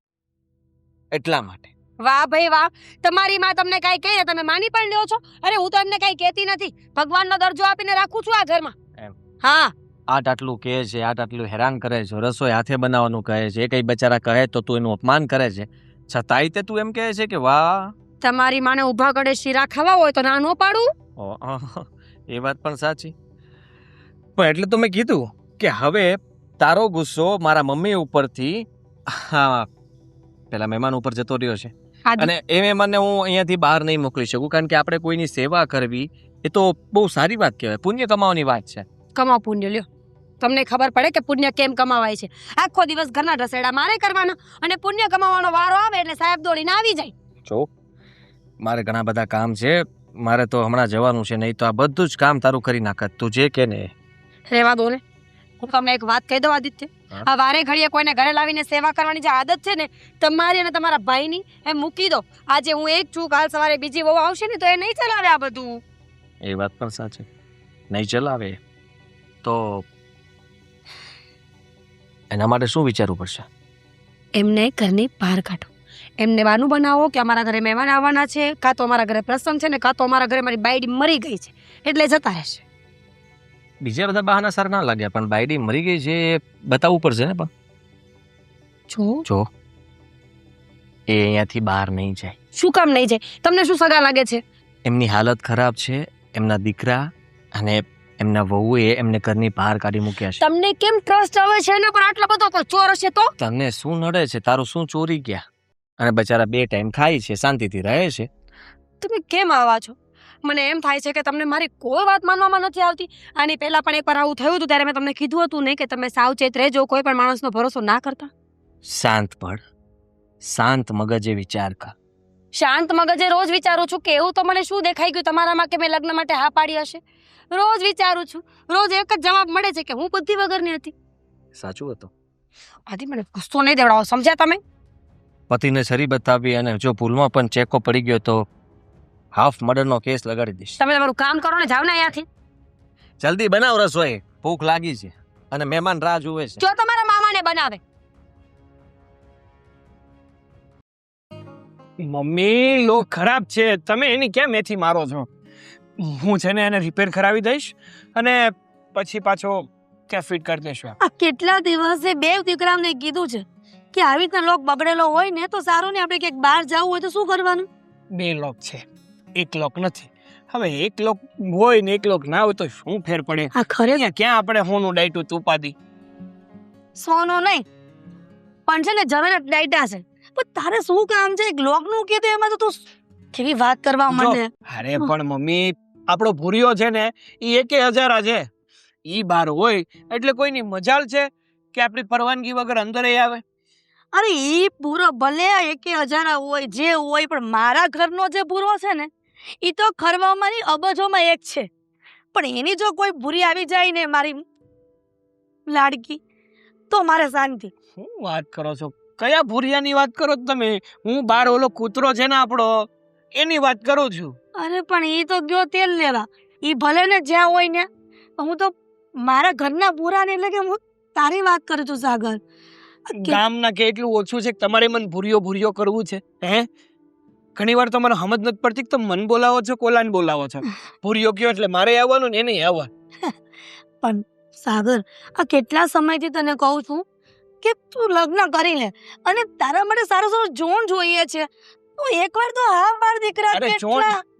S6: એટલા માટે.
S5: વાહ ભાઈ વાહ, તમારી માં તમને કાંઈ કહે ને તમે માની પણ લ્યો છો. અરે હું તો એમને કાંઈ કહેતી નથી, ભગવાનનો દરજ્જો આપીને રાખું છું આ ઘરમાં.
S6: એમ?
S5: હા.
S6: આટલું કહે છે, આટલું હેરાન કરે છે, રસોઈ હાથે બનાવવાનું કહે છે, એ કઈ બચારા કહે તો તું એનું અપમાન કરે છે, છતાંય તે તું એમ કહે છે કે વાહ.
S5: તમારી માને ઊભા કડે શીરા ખાવા હોય તો ના નો પાડું.
S6: એ વાત પણ સાચી, પણ એટલે તો મેં કીધું કે હવે તારો ગુસ્સો મારા મમ્મી ઉપરથી પેલા મહેમાન ઉપર જતો રહ્યો છે. અને એ મહેમાનને હું અહીંયાથી બહાર નહીં મોકલી શકું, કારણ કે આપણે કોઈની સેવા કરવી એ તો બહુ સારી વાત કહેવાય, પુણ્ય કમાવાની વાત છે.
S5: કમાઓ પુણ્ય લ્યો, તમને ખબર પડે કે પુણ્ય કેમ કમાવાય છે. આખો દિવસ ઘરના રસેડા મારે કરવાના અને પુણ્ય કમાવાનો વારો આવે એટલે સાહેબ દોડીને આવી જાય.
S6: જો મારે ઘણા બધા કામ છે, મારે તો હમણાં જવાનું છે, નહીં તો આ બધું જ કામ તારું કરી નાખત. તું જે કે ને
S5: રહેવા દો ને. હું તમને એક વાત કહી દઉં આદિત્ય, આ વારે ઘડીએ કોઈને ઘરે લાવીને સેવા કરવાની જે આદત છે ને તમારી અને તમારા ભાઈની, એ મૂકી દો. આજે હું એક છું, કાલ સવારે બીજી વહુ આવશે ને તો એ નહીં ચલાવે આ બધું.
S6: એ વાત પણ સાચી, નહીં ચલાવે તો એના માટે શું વિચારવું પડશે?
S5: એમને ઘરની બહાર કાઢો. એમને બહારનું બનાવો કે અમારા ઘરે મહેમાન આવવાના છે, કાં તો અમારા ઘરે પ્રસંગ છે ને કાં તો અમારા ઘરે મારી બાયડી મરી ગઈ છે એટલે જતા રહેશે.
S6: બીજા બધા બહાના સારા ના લાગ્યા, પણ બાયડી મરી ગઈ છે એ બતાવવું પડશે ને. પણ જો એ અહીંયાથી બહાર નહીં જાય.
S5: શું કામ નહીં જાય? તમને શું સગા લાગે છે?
S6: એમની હાલત ખરાબ છે, એમના દીકરા અને એમના વહુએ એમને ઘરની બહાર કાઢી મૂક્યા છે.
S5: તમને કેમ ટ્રસ્ટ આવે છે એના પર આટલો બધો? કોઈ ચોર હશે તો?
S6: તને શું નડે છે? તારું શું ચોરી ગયા? અને બચારા 2 ટાઈમ ખાય છે, શાંતિથી રહે છે.
S5: તમે કેમ આવા છો? મને એમ થાય છે કે તમને મારી કોઈ વાત માનવામાં નથી આવતી. આની પહેલા પણ એકવાર આવું થયું હતું ત્યારે મેં તમને કીધું હતું નહીં કે તમે સાવચેત રહેજો, કોઈ પણ માણસનો ભરોસો ના કરતા.
S6: શાંત પડ, શાંત મગજે વિચાર કર.
S5: શાંત મગજે રોજ વિચારું છું કે એવું તો મને શું દેખાઈ ગયું તમારામાં કે મેં લગ્ન માટે હા પાડી હશે. રોજ વિચારું છું, રોજ એક જ જવાબ મળે છે કે હું બુદ્ધિ વગરની હતી.
S6: સાચું હતું.
S5: આદિ મને ગુસ્સો નહીં દેવડાવો, સમજ્યા તમે?
S6: પતિને છરી બતાવી અને જો ભૂલમાં પણ ચેકો પડી ગયો તો હાફ મર્ડરનો કેસ લગાડી દઈશ.
S5: તમે તમારું કામ કરો ને જાવ ને અહીંયાથી.
S6: જલ્દી બનાવ રસોઈ, ભૂખ લાગી છે અને મહેમાન રાહ જુએ છે.
S5: જો તમારા મામાને બનાવે.
S2: મમ્મી લો ખરાબ છે, તમે એની કેમ મેથી મારો છો? હું છે ને એને રિપેર કરાવી દઈશ અને પછી પાછો ત્યાં ફિટ કરી દઈશું.
S4: આ કેટલા દિવસે 2 દીકરાઓને કીધું છે કે આવી રીતના લોક બગડેલો હોય ને તો સારું ને, આપણે ક્યાંક બહાર જવું હોય તો શું કરવાનું?
S2: 2 લોક છે, 1 લોક નથી. હવે 1 લોક હોય ને 1 લોક ના હોય તો શું ફેર પડે?
S4: આ ખરે
S2: ક્યાં આપણે હોનું ડાયટું તુપાદી.
S4: સોનો નહીં પણ છે ને જવેરા ડાયટા છે. પણ તારે શું કામ છે? એક લોકનું કે તો એમાં તો તું કેવી વાત કરવા માંડે.
S2: અરે પણ મમ્મી, આપણો ભૂરિયો છે ને ઈ 1000 છે. ઈ બહાર હોય એટલે કોઈની મજાલ છે કે આપણી પરવાનગી વગર અંદર આવે?
S4: અરે ઈ પૂરો ભલે 1000 હોય જે હોય, પણ મારા ઘરનો જે ભૂરો છે ને ઈ તો ખરવામાં અબજોમાં એક છે. પણ એની જો કોઈ ભૂરી આવી જાય ને મારી લાડકી તો મારે શાંતિ.
S2: શું વાત કરો છો? કયા ભૂરિયાની વાત કરો છો તમે? હું બહાર ઓલો કૂતરો છે ને આપણો, એની વાત કરું છું.
S4: અરે પણ ઈ તો ગયો તેલ લેવા. ઈ ભલે ને જ્યાં હોય ને, હું તો મારા ઘરના ભૂરાને એટલે કે હું તારી વાત કરું છું સાગર.
S2: ગામના કે એટલું ઓછું છે કે તમારે મને ભૂરિયો કરવું છે? હે, ઘણી વાર તો મને સમજ નથી પડતી કે તમે મન બોલાવો છો કોલાને બોલાવો છો. ભૂરિયો કયો એટલે મારે આવવાનું ને એને આવવાનું.
S4: પણ સાગર, આ કેટલા સમયથી તને કહું છું કે તું લગ્ન કરી લે અને તારા માટે સારો સારો જોણ જોઈએ છે. તું એકવાર તો હા પાડ દીકરા.
S2: અરે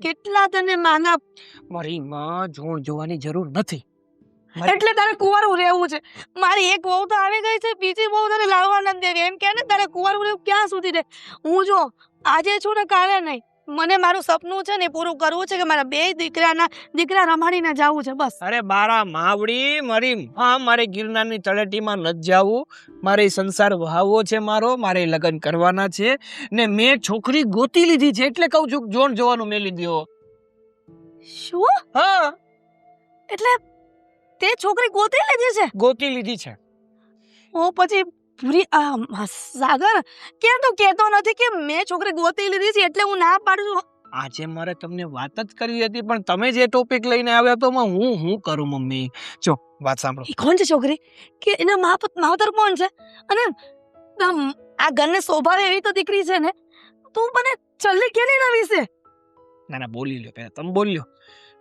S4: કેટલા તને માના.
S2: મારી માં જોણ જોવાની જરૂર નથી.
S4: એટલે તારે કુંવારું રહેવું છે. મારી એક વહુ તો આવી ગઈ છે, બીજી વહુ તને લાવવા નથી દેવી. એમ કે ને તારે કુંવારું રહેવું ક્યાં સુધી રહે. હું જો આજે છું ને કાલે નહીં. મને મારું સપનું છે ને એ પૂરું કરવું છે કે મારા 2 દીકરા રમાડીને જાવું છે બસ.
S2: અરે મારા માવડી, મારી માં, મારે ગિરનારની તળેટીમાં નથી જાવું. મારે સંસાર વહાવવો છે મારે લગ્ન કરવાના છે ને મેં છોકરી ગોતી લીધી છે. એટલે કહું છું જોણ જોવાનું મેલી દ્યો.
S4: શું?
S2: હા,
S4: એટલે તે છોકરી ગોતી લીધી છે?
S2: ગોતી લીધી છે.
S4: ઓ પછી પૂરી સાગર કેમ તું કહેતો નથી કે મેં છોકરી ગોતી લીધી છે એટલે હું ના પાડું છું?
S2: આજે મારે તમને વાત જ કરવી હતી પણ તમે જે ટોપિક લઈને આવ્યા તો હું કરું મમ્મી. જો વાત સાંભળો.
S4: એ કોણ છે છોકરી? કે એના માવતર કોણ છે? અને આ ઘરને સ્વભાવ એવી તો દીકરી છે ને, તું મને ચલ્લી કેલી ના વિશે.
S2: ના બોલી લ્યો પહેલા. તમે બોલ્યો,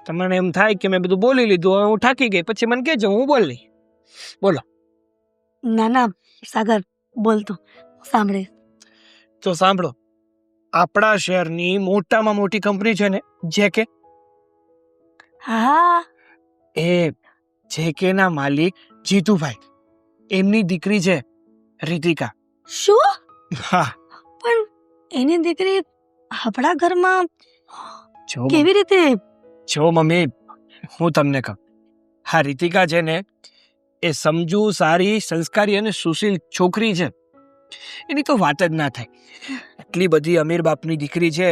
S2: તમને એમ થાય કે મેં બધું બોલી લીધું, હવે હું થાકી ગઈ, પછી મને કહેજો હું બોલી. બોલો.
S4: ના સાગર બોલતો સાંભળે.
S2: તો સાંભળો, આપણા શહેરની મોટામાં મોટી કંપની છે ને જેકે,
S4: હા
S2: એ જેકે ના માલિક જીતુભાઈ, એમની દીકરી છે રીતિકા.
S4: શું?
S2: હા.
S4: પણ એની દીકરી આપણા ઘરમાં
S2: જો
S4: કેવી રીતે?
S2: જો મમ્મી, હું તમને કહું, હા રીતિકા છે ને એ સમજુ, સારી, સંસ્કારી અને સુશીલ છોકરી છે. એની તો વાત જ ના થાય. એટલી બધી અમીર બાપની દીકરી છે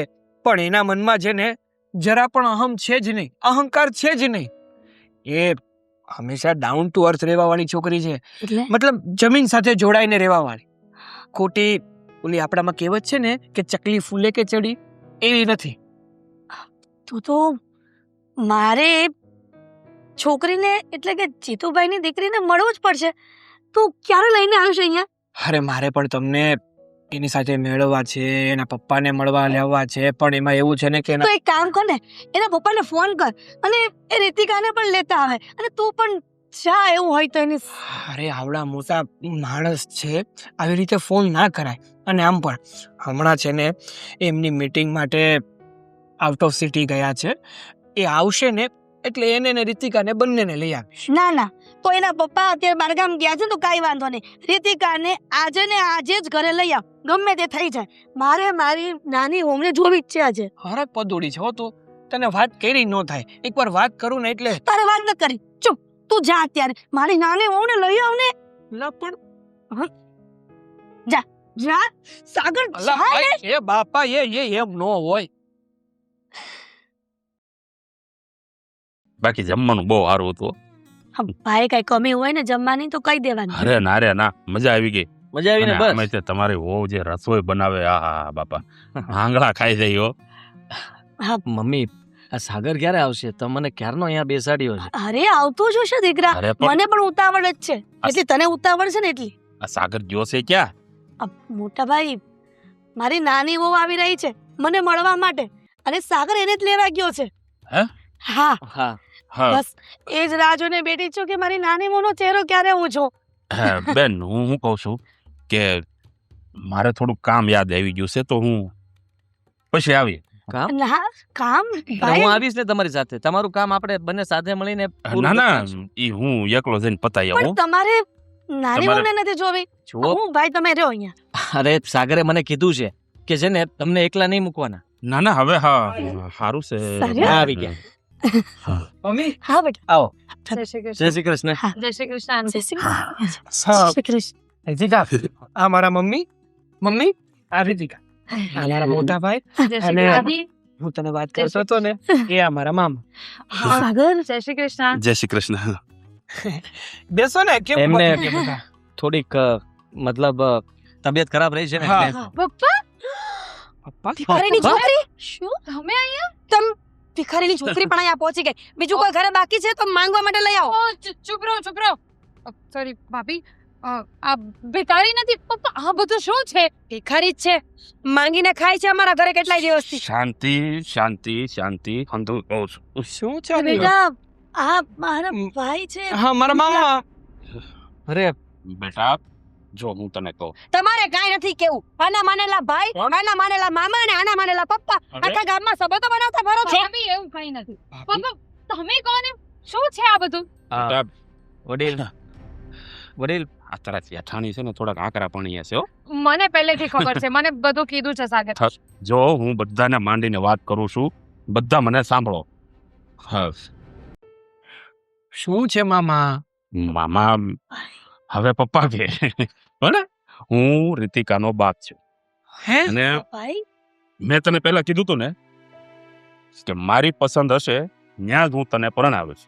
S2: પણ એના મનમાં છે ને જરા પણ અહમ છે જ નહીં, અહંકાર છે જ નહીં. એ હંમેશા ડાઉન ટુ અર્થ રહેવાવાળી છોકરી છે.
S4: એટલે
S2: મતલબ જમીન સાથે જોડાઈને રહેવાવાળી. ખોટી ઓલી આપણામાં કહેવત છે ને કે ચકલી ફૂલે કે ચડી, એવી નથી.
S4: તું તો મારે છોકરીને એટલે કે જીતુભાઈની દીકરીને મળવું જ પડશે. તું ક્યારે લઈને આવ્યો છે અહીંયા?
S2: અરે મારે પણ તમને એની સાથે મેળવવા છે, એના પપ્પાને મળવા લેવા છે, પણ એમાં એવું છે ને કે
S4: તો એક કામ કર ને, એના પપ્પાને ફોન કર અને એ રીતિકાને પણ લેતા આવે અને તું પણ જા એવું હોય તો એની.
S2: અરે આવડા મોટા માણસ છે, આવી રીતે ફોન ના કરાય. અને આમ પણ હમણાં છે ને એમની મીટિંગ માટે આઉટ ઓફ સિટી ગયા છે. એ આવશે ને એટલે એને ને રીતિકાને બંનેને લઈ આવીશ.
S4: ના તો એના પપ્પા અત્યારે બહારગામ ગયા છે તો કાંઈ વાંધો નહીં. રીતિકાને આજે ને આજે જ ઘરે લઈ આવ, ગમે તે થઈ જાય. મારે મારી નાની હોમને જોવી જ છે આજે.
S2: હરક પદોડી છે હો તું, તને વાત કરી ન થાય. એકવાર વાત કરું ને એટલે
S4: તારે વાત ન કરી, ચૂપ. તું જા અત્યારે, મારી નાની હોમને લઈ આવ ને.
S2: ના પણ
S4: જા સાગર,
S2: અલા,
S4: જા ને.
S2: એ બાપા એ એમ નો હોય.
S1: બાકી જમવાનું બહુ સારું હતું.
S4: ભાઈ કઈ કમી હોય ને જમવાની તો કહી દેવાની.
S1: અરે ના મજા આવી ગઈ.
S6: મજા આવી ને
S1: અને
S6: બસ.
S1: આમે તે તમારી વહુ જે રસોઈ બનાવે, આહા બાપા, આંગળા ખાઈ જાય હો.
S6: મમ્મી, આ સાગર ક્યારે આવશે? તમને ક્યારનો અહીંયા બેસાડ્યો છે.
S4: અરે આવતો જ હશે દીકરા,
S1: અરે પણ
S4: મને પણ ઉતાવળ જ છે. એટલી તને ઉતાવળ છે ને એટલી.
S1: આ સાગર જોશે ક્યાં?
S4: મોટા ભાઈ, મારી નાની વહુ આવી રહી છે મને મળવા માટે અને સાગર એને જ લેવા ગયો છે.
S1: હે?
S4: હા
S6: હા
S1: હા
S4: બસ એ જ રાહ જોઈને બેઠી છું કે મારી નાની વહુનો ચહેરો ક્યારે હું જોઉં.
S1: બેન, હું કહું છું કે મારે થોડું કામ યાદ આવી ગયું છે તો હું પછી આવી.
S6: કામ?
S4: ના કામ
S6: હું
S4: ભાઈ,
S6: આવીશ ને તમારી સાથે. તમારું કામ આપણે બંને સાથે મળીને પૂરું
S1: ના
S6: કરી નાખશું.
S1: ઈ હું એકલો જઈને પતાઈ
S4: પણ
S1: આવું.
S4: તમારે નાની
S1: તમારે-
S4: વહુને નથી જોવી.
S6: જુઓ,
S4: હું ભાઈ તમે રહ્યો અહીંયા.
S6: અરે સાગરે મને કીધું છે કે છે ને તમને એકલા નહીં મૂકવાના.
S1: ના હવે હા સારું છે.
S4: સારું?
S6: આવી ગયા.
S2: મમ્મી
S4: હા બેટા.
S6: આવો.
S3: જય શ્રી કૃષ્ણ.
S6: જય શ્રી કૃષ્ણ.
S3: જય શ્રી કૃષ્ણ.
S4: જય શ્રી કૃષ્ણ.
S2: હા.
S4: જય શ્રી કૃષ્ણ.
S2: રીતિકા, આ મારા મમ્મી, આ રીતિકા, આ મારા મોટા ભાઈ.
S3: જય શ્રી
S2: અને-
S3: કૃષ્ણ.
S2: હું તને વાત કરતો હતો ને એ આ મારા મામા.
S4: સાગર
S3: જય શ્રી કૃષ્ણ.
S1: જય શ્રી કૃષ્ણ.
S2: બેસો ને. કેમ
S6: એમને-
S2: પતી ગયા બધા?
S6: થોડીક મતલબ તબિયત ખરાબ રહી છે ને
S2: હા.
S6: એટલે.
S3: પપ્પા,
S2: પપ્પા
S5: ભિખારીની છોકરી
S4: શું?
S3: તમે અહીંયા?
S5: તમ ભિખારીની છોકરી પણ અહીંયા પહોંચી ગઈ. બીજું કોઈ ઘરે બાકી છે તો માંગવા માટે લઈ આવો.
S3: ઓ, ચૂપ રહો. સોરી ભાભી, આ ભિખારી નથી પપ્પા. આ બધું શું છે?
S5: ભિખારી જ છે, માંગીને ખાય છે અમારા ઘરે કેટલાય દિવસથી.
S1: શાંતિ હંધુ કહું છું.
S2: શું ચાલે?
S4: બેટા આ મારા ભાઈ છે.
S2: હા મારા મામા.
S6: અરે
S1: બેટા, જો હું તને કહું,
S5: તમારે કાંઈ નથી કેવું. આના માનેલા ભાઈ,
S1: કોણ?
S5: આના માનેલા મામા અને આના માનેલા પપ્પા
S1: અરે.
S5: આખા ગામમાં સંબંધો બનાવતા ફરો છો.
S3: ભાભી એવું કઈ નથી. પપ્પા તમે કોને શું છે આ બધું?
S1: બેટા,
S6: વડીલ વડીલ
S1: આ તારા જેઠાણી છે ને થોડાક આકરા પાણી હશે હો.
S3: મને પહેલેથી ખબર છે, મને બધું કીધું છે સાગર.
S1: જો હું બધાને માંડીને વાત કરું છું, બધા મને સાંભળો. હા,
S2: શું છે મામા?
S1: મામા હવે પપ્પા કે બરાબર, હું રીતિકાનો બાપ છું
S2: હે?
S1: અને
S4: ભાઈ
S1: મેં તને પહેલા કીધું તું ને કે મારી પસંદ હશે ત્યાં જ હું તને પરણાવીશ.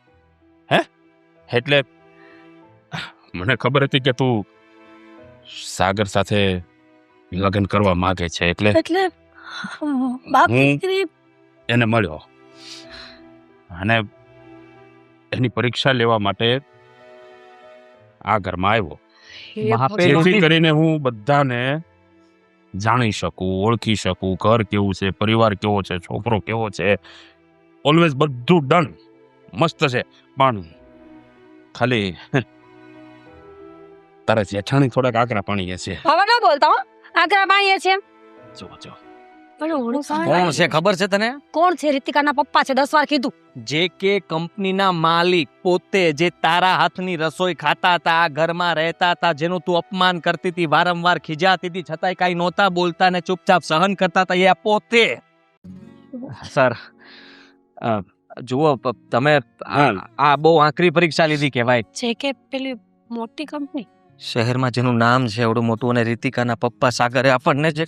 S1: હે એટલે મને ખબર હતી કે તું સાગર સાથે લગ્ન કરવા માંગે છે, એટલે
S4: એટલે બાપ
S1: હું-
S4: દીકરી
S1: એને મળ્યો અને એની પરીક્ષા લેવા માટે આ ઘરમાં આવ્યો,
S6: બાપે
S1: જેથી કરીને હું બધાને જાણી શકું, ઓળખી શકું, ઘર કેવું છે, પરિવાર કેવો છે, છોકરો કેવો છે, ઓલવેઝ બધું ડન મસ્ત છે. પણ ખાલી તારા જેઠાણી થોડાક આકરા પાણી છે.
S5: હવે ન બોલતા હો. આકરા પાણીએ છે.
S1: જો જો
S4: પણ ઓળખાણ
S6: કોણ છે ખબર છે તને?
S5: કોણ છે? રીતિકાના પપ્પા છે, 10 વાર કીધું.
S6: જે કે કંપનીના માલિક પોતે, જે તારા હાથની રસોઈ ખાતા હતા, આ ઘરમાં રહેતા હતા, જેનું તું અપમાન કરતી હતી, વારંવાર ખીજાતી હતી, છતાંય કાંઈ નહોતા બોલતા ને ચૂપચાપ સહન કરતા હતા, એ આ પોતે. સર જુઓ તમે આ બહુ આકરી પરીક્ષા લીધી કહેવાય.
S5: છે કે પેલી મોટી કંપની.
S6: શહેરમાં જેનું નામ છે એવડું મોટું, અને રીતિકાના પપ્પા સાગરે આપણને જે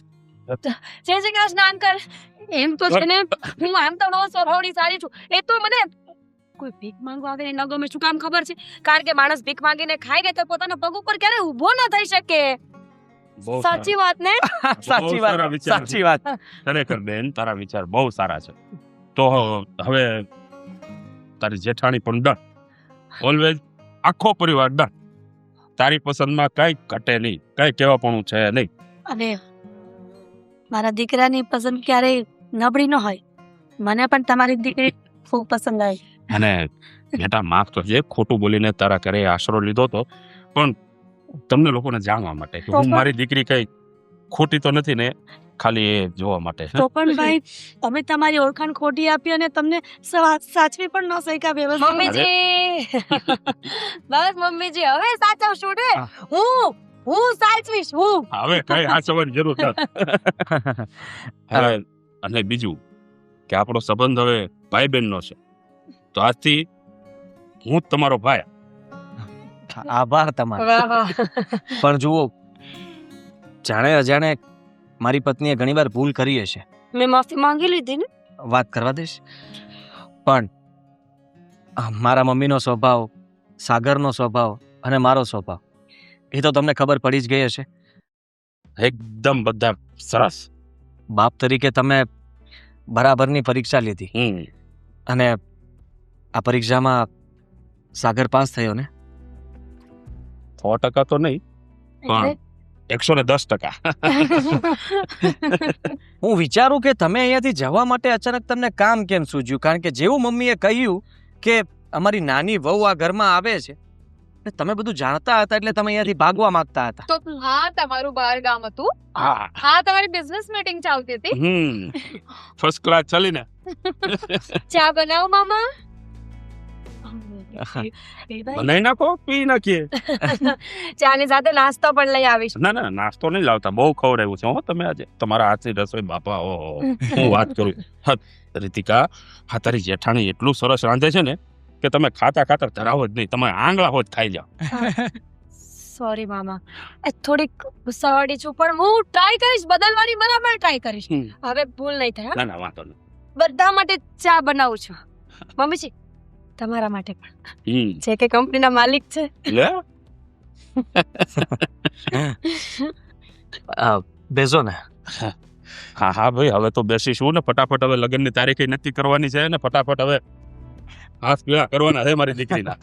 S5: જય શ્રી કૃષ્ણ અંકલ. એમ તો છે ને હું આમ તો બહુ સ્વભાવની સારી છું. એ તો મને કોઈ ભીખ માંગવા આવે ન ગમે. શું કામ ખબર છે? કારણ કે માણસ ભીખ માંગીને ખાઈ લે તો પોતાના પગ ઉપર ક્યારે ઊભો ન થઈ શકે.
S1: બહુ
S5: સાચી વાત ને?
S6: સાચી
S1: સારા
S6: વાત,
S1: વિચાર
S6: સાચી વાત.
S1: ખરેખર બેન, તારા વિચાર બહુ સારા છે. તો હવે તારી જેઠાણી પણ ડન, ઓલવેઝ આખો પરિવાર ડન. તારી પસંદમાં કઈ ઘટે નહીં, કઈ કહેવાપણું છે નહીં.
S4: અને મારા દીકરાની પસંદ ક્યારેય નબળી ન હોય. મને પણ તમારી દીકરી ખૂબ પસંદ આવી.
S1: અને બેટા માફ તો જે ખોટું બોલીને તારા ઘરે આશરો લીધો તો, પણ તમને લોકોને જાણવા માટે કે હું મારી દીકરી કઈ ખોટી તો નથી ને, ખાલી એ જોવા માટે.
S4: તો પણ ભાઈ અમે તમારી ઓળખાણ ખોટી આપી અને તમને સાચવી પણ ન શક્યા વ્યવસ્થિત.
S5: મમ્મીજી બસ મમ્મીજી હવે સાચવશું ને. હું સાચવીશ. હું
S1: હવે કઈ હાચવવાની જરૂર નથી. હવે અને બીજું કે આપણો સંબંધ હવે ભાઈ બહેનનો છે, તો આજથી હું જ તમારો ભાઈ.
S6: આભાર તમારો.
S5: વાહ વાહ.
S6: પણ જુઓ, જાણે અજાણે મારી પત્નીએ ઘણીવાર ભૂલ કરી હશે,
S5: મેં માફી માંગી લીધી ને.
S6: વાત કરવા દઈશ. પણ મારા મમ્મીનો સ્વભાવ, સાગરનો સ્વભાવ અને મારો સ્વભાવ એ તો તમને ખબર પડી જ ગઈ હશે.
S1: એકદમ બધા સરસ.
S6: બાપ તરીકે તમે બરાબરની પરીક્ષા લીધી અને આ પરીક્ષામાં સાગર પાસ થયો ને?
S1: 100% તો નહીં, પણ 110%.
S6: હું વિચારું કે તમે અહીંયાથી જવા માટે અચાનક તમને કામ કેમ સૂઝ્યું? કારણ કે જેવું મમ્મીએ કહ્યું કે અમારી નાની વહુ આ ઘરમાં આવે છે, ને તમે બધું જાણતા હતા એટલે તમે અહીંયાથી ભાગવા માંગતા હતા.
S3: તો હા તમારું બહાર ગામ હતું,
S1: હા
S3: હા તમારી બિઝનેસ મીટિંગ ચાલતી હતી.
S1: ફર્સ્ટ ક્લાસ ચાલીને.
S5: ચા બનાવો મામા.
S1: બનાવી નાખો, પી નાખીએ.
S5: ચાની સાથે નાસ્તો પણ લઈ આવીશ.
S1: ના ના, નાસ્તો નહીં લાવતા, બહુ ખવડાવ્યું છે હો તમે આજે. તમારા હાથની રસોઈ બાપા, ઓહો, હું વાત કરું. હા, રીતિકા, હા તારી જેઠાણી એટલું સરસ રાંધે છે ને કે તમે ખાતા ખાતા ધરાવો જ નહીં, તમે આંગળા હોત ખાઈ જાઓ.
S5: સોરી મામા, થોડીક ગુસ્સાવાળી છું, પણ હું ટ્રાય કરીશ બદલવાની, બરાબર ટ્રાય કરીશ. હવે ભૂલ નહીં થાય.
S1: ના ના, વાંધો નહીં.
S5: બધા માટે ચા બનાવું છું. મમ્મીજી તમારા માટે પણ, જે કે કંપનીના માલિક છે.
S1: લે
S6: બેસો ને.
S1: હા હા ભાઈ, હવે તો બેસીશું ને ફટાફટ. હવે લગ્નની તારીખ નક્કી કરવાની છે ને ફટાફટ હવે હાથ પીળા કરવાના છે મારી દીકરીના.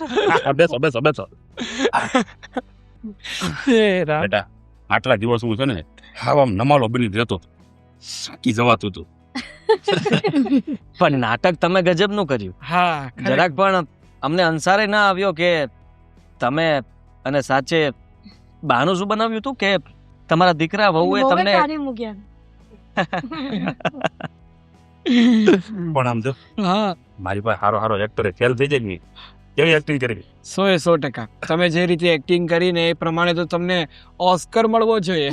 S1: બેસો બેસો બેસો. બેટા, આટલા દિવસ હું છે ને આમ નમાલો બની રહેતો, સાકી જવાતું હતું.
S6: પણ નાટક તમે ગજબનું કર્યું.
S2: હા
S6: જરાક પણ અમને અંસારે ના આવ્યો કે તમે અને સાચે બહાનું શું બનાવ્યું હતું કે તમારા દીકરા વહુએ
S4: વહુએ
S6: તમને
S4: કાઢી મૂક્યા.
S1: પણ આમ જો
S2: હા
S1: મારી પાસે હારો હારો એક્ટર ફેલ થઈ જાય ને કેવી એક્ટિંગ કરી
S2: 100% તમે જે રીતે એક્ટિંગ કરીને એ પ્રમાણે તો તમને ઓસ્કર મળવો જોઈએ.